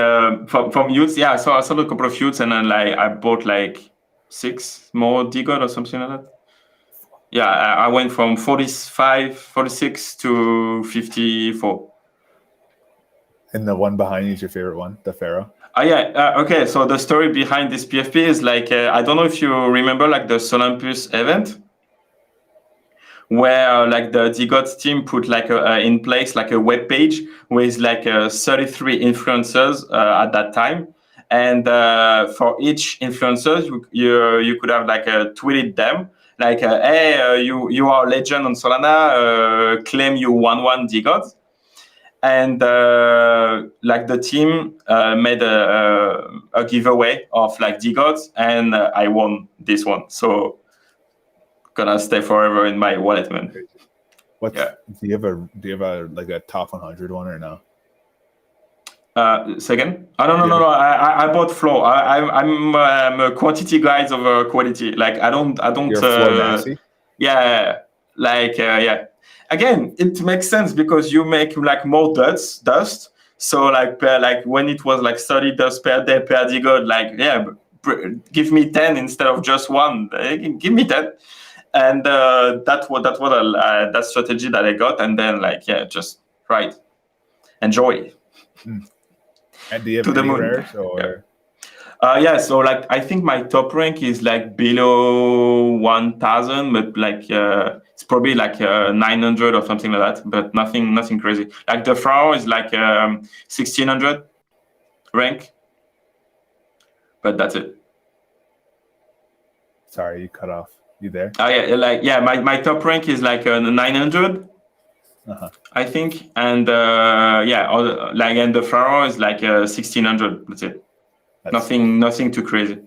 S1: from youths. Yeah, so I sold a couple of youths, and then like I bought like 6 more DeGod or something like that. Yeah, I went from 46 to 54.
S2: And the one behind you is your favorite one, the Pharaoh?
S1: Okay, so the story behind this PFP is like, I don't know if you remember like the Olympus event, where like the DeGods team put like in place like a web page with like 33 influencers at that time. And for each influencer, you could have like tweeted them like, hey, you are a legend on Solana, claim you won DeGods. And like the team made a giveaway of like DeGods, and I won this one. So gonna stay forever in my wallet, man.
S2: Do you have a like a top 100 one or no?
S1: Second? Oh, no. I bought flow. I'm a quantity guys over quality. Like I don't.
S2: You're a flow Nazi?
S1: Yeah, like yeah. Again, it makes sense because you make like more dust. So like when it was like 30 dust per day per DeGod, like yeah, give me 10 instead of just one. Give me 10. And that strategy that I got, and then like yeah, just right, enjoy.
S2: And do you have
S1: to the
S2: any
S1: moon.
S2: rares or?
S1: Yeah, so like I think my top rank is like below 1,000, but like it's probably like 900 or something like that, but nothing crazy. Like the Pharaoh is like 1,600 rank, but that's it.
S2: Sorry, you cut off. You there?
S1: Yeah, my top rank is like 900. I think, and and the Pharaoh is like 1,600. That's it. Nothing too crazy.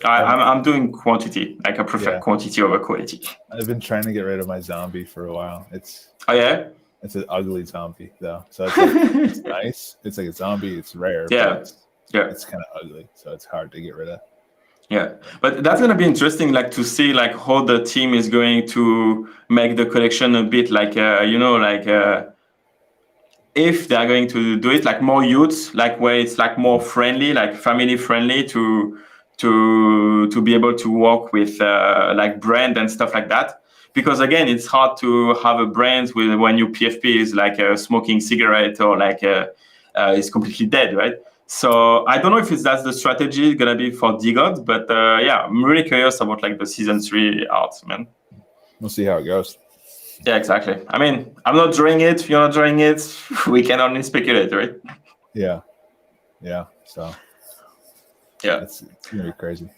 S1: I'm doing quantity. Like I prefer quantity over quality.
S2: I've been trying to get rid of my zombie for a while. It's an ugly zombie though. So it's, like, it's nice. It's like a zombie. It's rare.
S1: Yeah,
S2: it's kind of ugly. So it's hard to get rid of.
S1: Yeah, but that's gonna be interesting, like to see like how the team is going to make the collection a bit like if they're going to do it like more youths, like where it's like more friendly, like family friendly to be able to work with like brand and stuff like that. Because again, it's hard to have a brand when your PFP is like a smoking cigarette or like it's completely dead, right? So I don't know if that's the strategy gonna be for DeGods, but yeah, I'm really curious about like the season 3 art, man.
S2: We'll see how it goes.
S1: Yeah, exactly. I mean, I'm not drawing it. You're not drawing it. We can only speculate, right?
S2: Yeah. So
S1: yeah,
S2: it's gonna be crazy.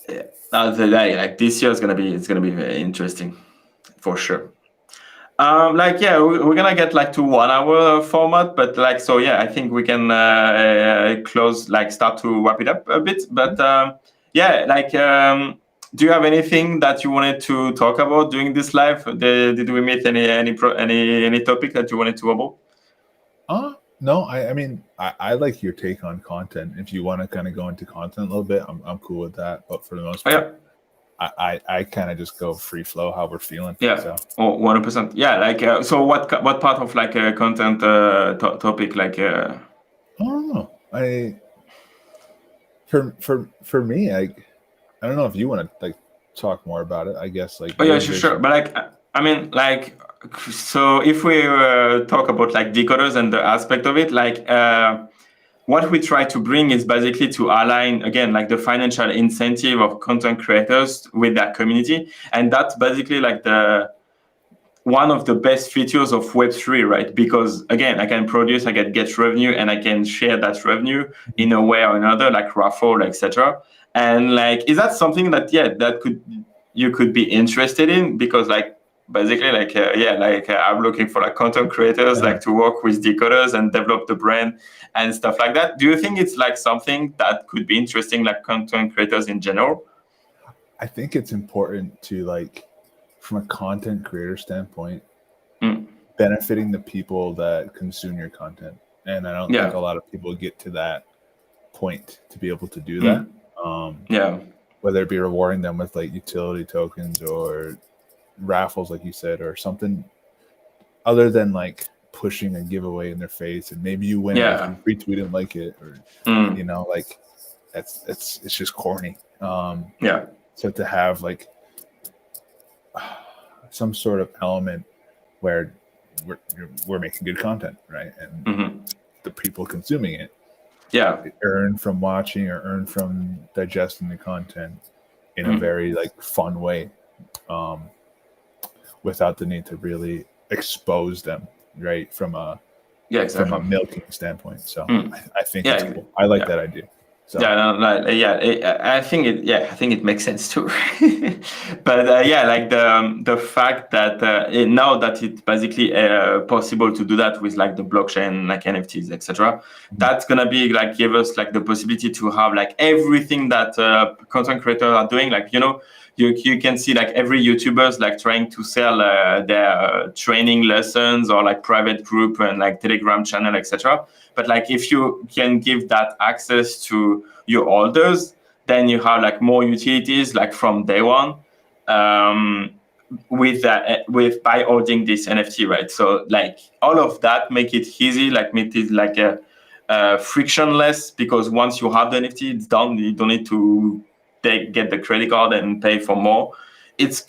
S1: Yeah, like this year is gonna be very interesting, for sure. We're gonna get like to 1 hour format, but like so yeah, I think we can start to wrap it up a bit. But do you have anything that you wanted to talk about during this live? Did we meet any topic that you wanted to about?
S2: No, I mean I like your take on content. If you want to kind of go into content a little bit, I'm cool with that. But for the most part, I kind of just go free flow how we're feeling.
S1: Yeah. So. 100%. Yeah. Like so, what part of like a content topic like?
S2: I don't know. For me, I don't know if you want to like talk more about it. I guess like.
S1: Oh yeah, sure. But like, I mean, like, so if we talk about like decoders and the aspect of it, like, what we try to bring is basically to align again, like the financial incentive of content creators with their community, and that's basically like one of the best features of Web3, right? Because again, I can produce, I can get revenue, and I can share that revenue in a way or another, like raffle, etc. And like, is that something that you could be interested in? Because like basically like I'm looking for like content creators like to work with decoders and develop the brand and stuff like that. Do you think it's like something that could be interesting, like content creators in general?
S2: I think it's important to like, from a content creator standpoint, benefiting the people that consume your content. And I don't think a lot of people get to that point to be able to do that. Whether it be rewarding them with like utility tokens or raffles, like you said, or something other than like pushing a giveaway in their face and maybe you win if you retweet and like it, or you know, like it's just corny. So to have like some sort of element where we're making good content, right? And the people consuming it earn from watching or earn from digesting the content in a very like fun way. without the need to really expose them, right? From a milking standpoint. So I think it's cool. I like that idea. So.
S1: I think it makes sense too. But like the fact that now that it's basically possible to do that with like the blockchain, like NFTs, etc. That's gonna be like give us like the possibility to have like everything that content creators are doing. Like you can see like every YouTuber's like trying to sell their training lessons or like private group and like Telegram channel, etc. But like if you can give that access to your holders, then you have like more utilities like from day one with by holding this NFT, right? So like all of that make it easy, like make it like a frictionless, because once you have the NFT, it's done. You don't need to get the credit card and pay for more. It's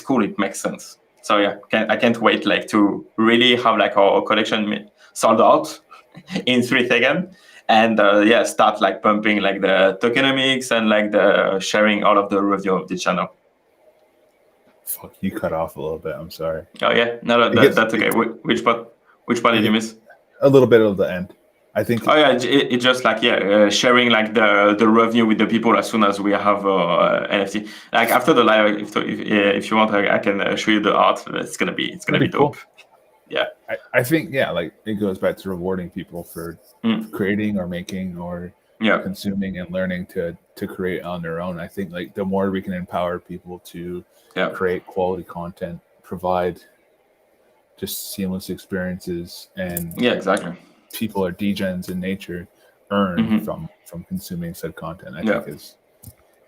S1: cool. It makes sense. So yeah, I can't wait like to really have like our collection sold out in 3 seconds, and start like pumping like the tokenomics and like the sharing all of the revenue of the channel.
S2: Fuck, you cut off a little bit. I'm sorry.
S1: Oh yeah, no, that's okay. Which part did you miss?
S2: A little bit of the end, I think.
S1: Oh yeah, it just like sharing like the revenue with the people as soon as we have NFT. Like after the live, if you want, I can show you the art. It's gonna be dope.
S2: Cool.
S1: Yeah,
S2: I think like it goes back to rewarding people for creating or making or consuming and learning to create on their own. I think like the more we can empower people to create quality content, provide just seamless experiences, and
S1: exactly,
S2: people are degens in nature earn from consuming said content, I think is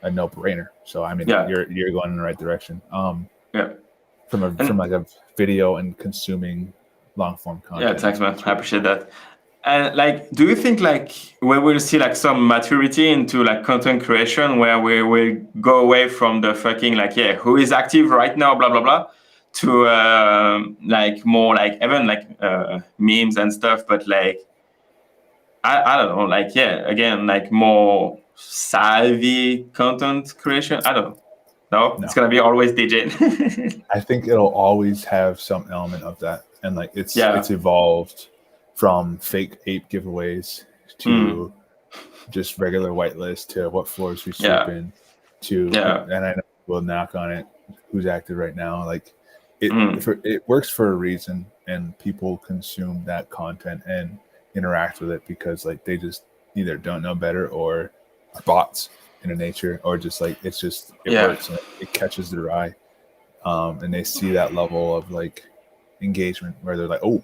S2: a no-brainer. So I mean, you're going in the right direction. From like a video and consuming long form content.
S1: Yeah, thanks, man. I appreciate that. And like, do you think like we will see like some maturity into like content creation where we will go away from the fucking like who is active right now, blah blah blah, to like more like even like memes and stuff, but like I don't know, like again like more savvy content creation. I don't know. No, it's gonna be always DJ.
S2: I think it'll always have some element of that, and like it's evolved from fake ape giveaways to just regular whitelist to what floors we sleep in to, and I know we'll knock on it. Who's active right now? Like it works for a reason, and people consume that content and interact with it because like they just either don't know better or are bots in a nature, or just like it works and it catches their eye, and they see that level of like engagement where they're like, oh,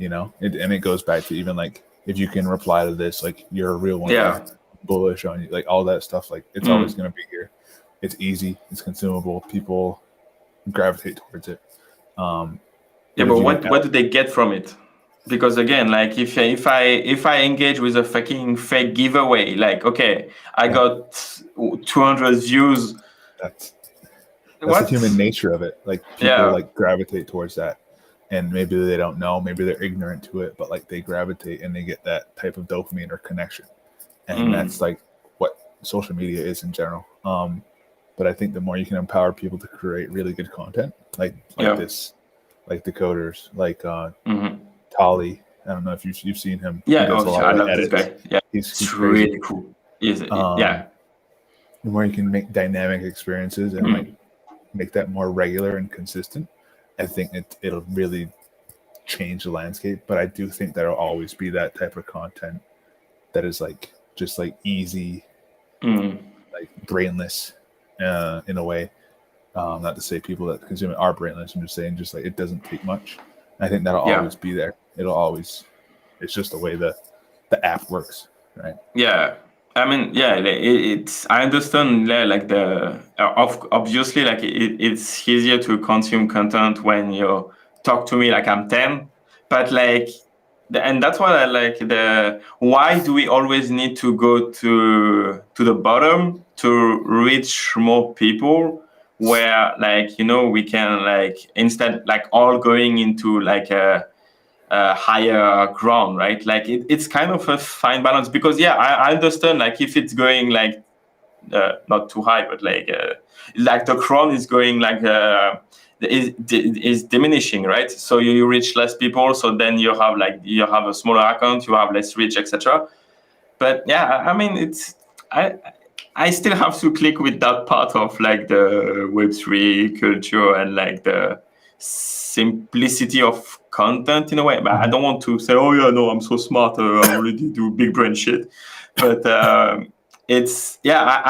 S2: and it goes back to even like if you can reply to this, like you're a real one, bullish on you, like all that stuff, like it's always going to be here. It's easy, it's consumable, people gravitate towards it.
S1: But what do they get from it? Because again, like if I engage with a fucking fake giveaway, like okay, I got 200 views.
S2: That's the human nature of it. Like people like gravitate towards that, and maybe they don't know, maybe they're ignorant to it, but like they gravitate and they get that type of dopamine or connection, and that's like what social media is in general. But I think the more you can empower people to create really good content, like this, like Decod3rs, like Tolly, I don't know if you've seen him.
S1: I love this guy. Yeah, he's really cool. The
S2: more you can make dynamic experiences and like make that more regular and consistent, I think it'll really change the landscape. But I do think there'll always be that type of content that is like just like easy, like brainless in a way. Not to say people that consume it are brainless. I'm just saying, just like it doesn't take much. I think that'll always be there. It's just the way the app works, right? Yeah.
S1: I mean, it's, I understand like obviously like it's easier to consume content when you talk to me like I'm 10, but like, and that's what I like, why do we always need to go to the bottom to reach more people, where like, we can like, instead like all going into like a higher ground, right? Like it's kind of a fine balance, because I understand like if it's going like not too high, but like the crown is going like is diminishing, right? So you reach less people, so then you have a smaller account, you have less reach, etc. But yeah, I mean, I still have to click with that part of like the Web3 culture and like the simplicity of content in a way. But I don't want to say, oh yeah, no, I'm so smart, I already do big brain shit. But I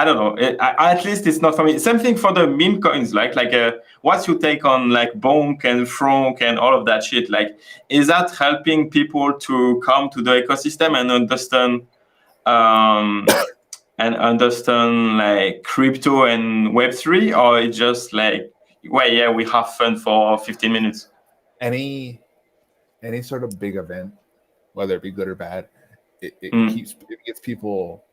S1: don't know. At least it's not for me. Same thing for the meme coins, like what's your take on like Bonk and Frank and all of that shit? Like, is that helping people to come to the ecosystem and understand like crypto and Web3, or it's just like, well, yeah, we have fun for 15 minutes?
S2: Any sort of big event, whether it be good or bad, it gets people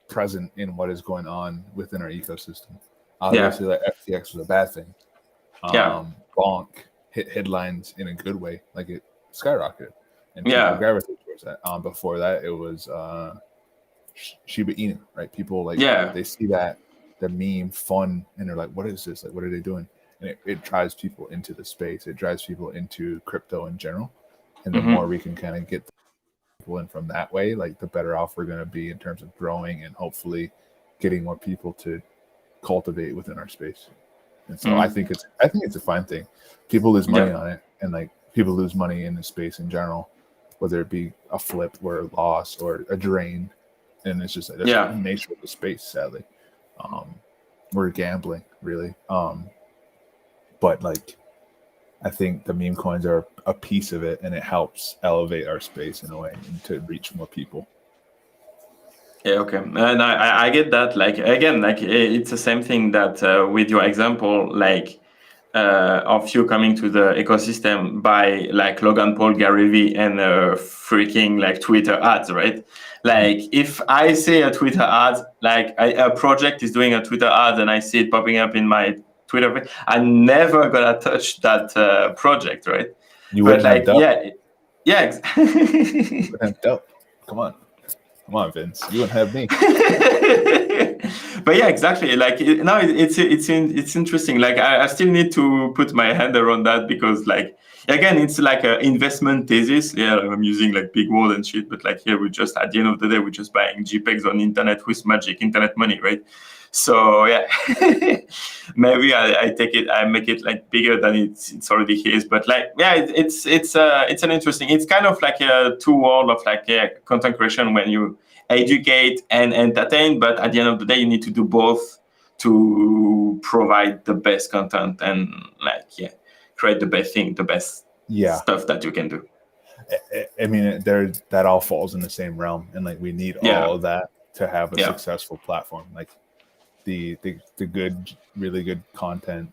S2: present in what is going on within our ecosystem. Obviously, like FTX was a bad thing. Bonk hit headlines in a good way, like it skyrocketed, and people gravitated towards that. Before that, it was Shiba Inu, right? People like they see that the meme fun, and they're like, "What is this? Like, what are they doing?" And it drives people into the space. It drives people into crypto in general, and the more we can kind of get people in from that way, like the better off we're going to be in terms of growing and hopefully getting more people to cultivate within our space. And so I think it's a fine thing. People lose money on it, and like people lose money in the space in general, whether it be a flip or a loss or a drain. And it's just like that's the nature of the space, sadly. We're gambling, really. But like I think the meme coins are a piece of it, and it helps elevate our space in a way and to reach more people.
S1: Yeah, okay. And I get that. Like, again, like it's the same thing that with your example, like of you coming to the ecosystem by like Logan Paul, Gary Vee, and freaking like Twitter ads, right? Like if I see a Twitter ad, like a project is doing a Twitter ad and I see it popping up in my Twitter feed, I'm never gonna touch that project, right?
S2: You wouldn't have dope.
S1: You
S2: wouldn't have dope. Come on, Vince. You wouldn't have me.
S1: But yeah, exactly. Like now, it's interesting. Like I still need to put my hand around that because, like, again, it's like an investment thesis. Yeah, I'm using like big word and shit, but like here we just at the end of the day we're just buying JPEGs on internet with magic internet money, right? So yeah, maybe I take it, I make it like bigger than it's already is. But like yeah, it's an interesting. It's kind of like a two world of like content creation when you educate and entertain, but at the end of the day, you need to do both to provide the best content and like create the best thing, the best stuff that you can do.
S2: I mean, that all falls in the same realm, and like we need all of that to have a successful platform. Like the good, really good content,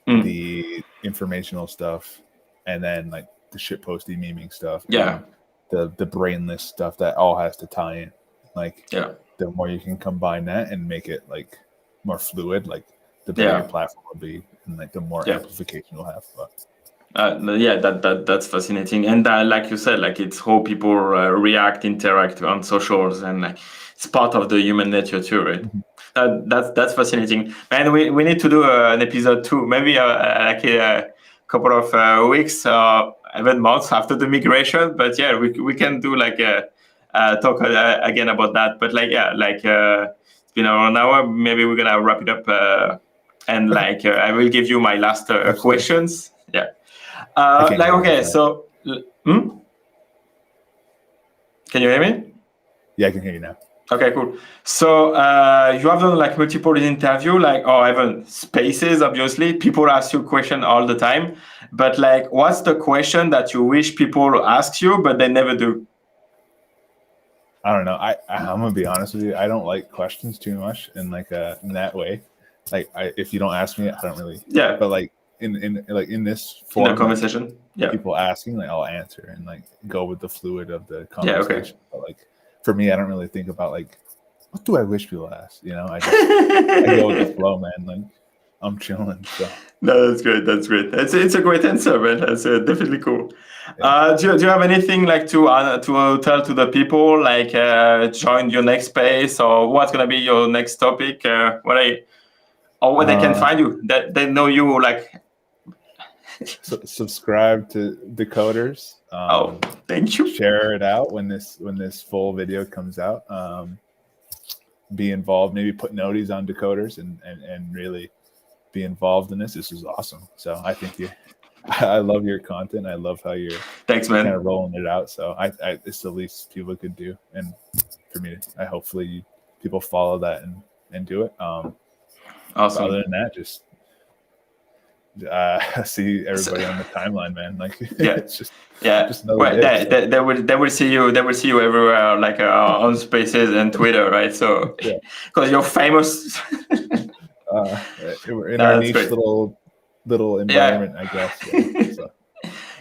S2: the informational stuff, and then like the shitposty meming stuff. The brainless stuff that all has to tie in. Like the more you can combine that and make it like more fluid, like the better your platform will be, and like the more amplification you'll have. But
S1: that's fascinating. And like you said, like it's how people react, interact on socials, and like it's part of the human nature too, right? That's fascinating. And we need to do an episode 2, maybe like a couple of weeks or even months after the migration. But yeah, we can do like a talk again about that. But like it's been around an hour. Maybe we're gonna wrap it up. And like I will give you my last questions. Yeah. Like okay, so can you hear me?
S2: Yeah, I can hear you now.
S1: Okay, cool. So you have done like multiple interview, like or even spaces. Obviously, people ask you question all the time. But like, what's the question that you wish people ask you, but they never do?
S2: I don't know. I'm gonna be honest with you. I don't like questions too much in like in that way. Like if you don't ask me, I don't really.
S1: Yeah.
S2: But like in this form,
S1: in the conversation,
S2: like, people asking, like I'll answer and like go with the fluid of the conversation.
S1: Yeah, okay.
S2: But like for me, I don't really think about like what do I wish people ask. You know, I go with the flow, man. Like I'm chilling. So.
S1: No, that's great. That's great. It's a great answer, man. That's definitely cool. Yeah. Do you have anything like to tell to the people, like join your next space, or what's gonna be your next topic? Where they can find you, that they know you like
S2: subscribe to Decod3rs.
S1: Thank you.
S2: Share it out when this full video comes out. Be involved. Maybe put noties on Decod3rs and really be involved in this. This is awesome. So I think I love your content. I love how you're
S1: Thanks, man.
S2: kind of rolling it out. So it's the least people could do. And for me, hopefully people follow that and do it.
S1: Awesome.
S2: Other than that, just see everybody on the timeline, man. Like, it's just
S1: well, they will see you. They will see you everywhere, like on Spaces and Twitter, right? So because you're famous.
S2: We're in our niche little environment, I guess. Yeah, so.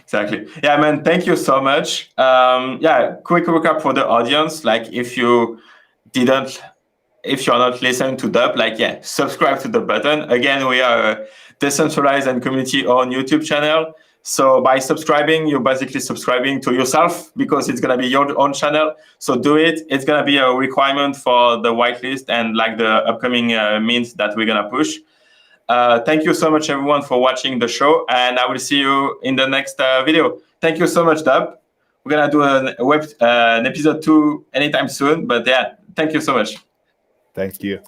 S1: Exactly. Yeah, man. Thank you so much. Quick recap for the audience. Like, if you're not listening to Dub, like, subscribe to the button. Again, we are a decentralized and community-owned YouTube channel. So by subscribing, you're basically subscribing to yourself because it's going to be your own channel. So do it. It's going to be a requirement for the whitelist and like the upcoming mints that we're going to push. Thank you so much, everyone, for watching the show. And I will see you in the next video. Thank you so much, Dub. We're going to do an episode 2 anytime soon. But thank you so much.
S2: Thank you.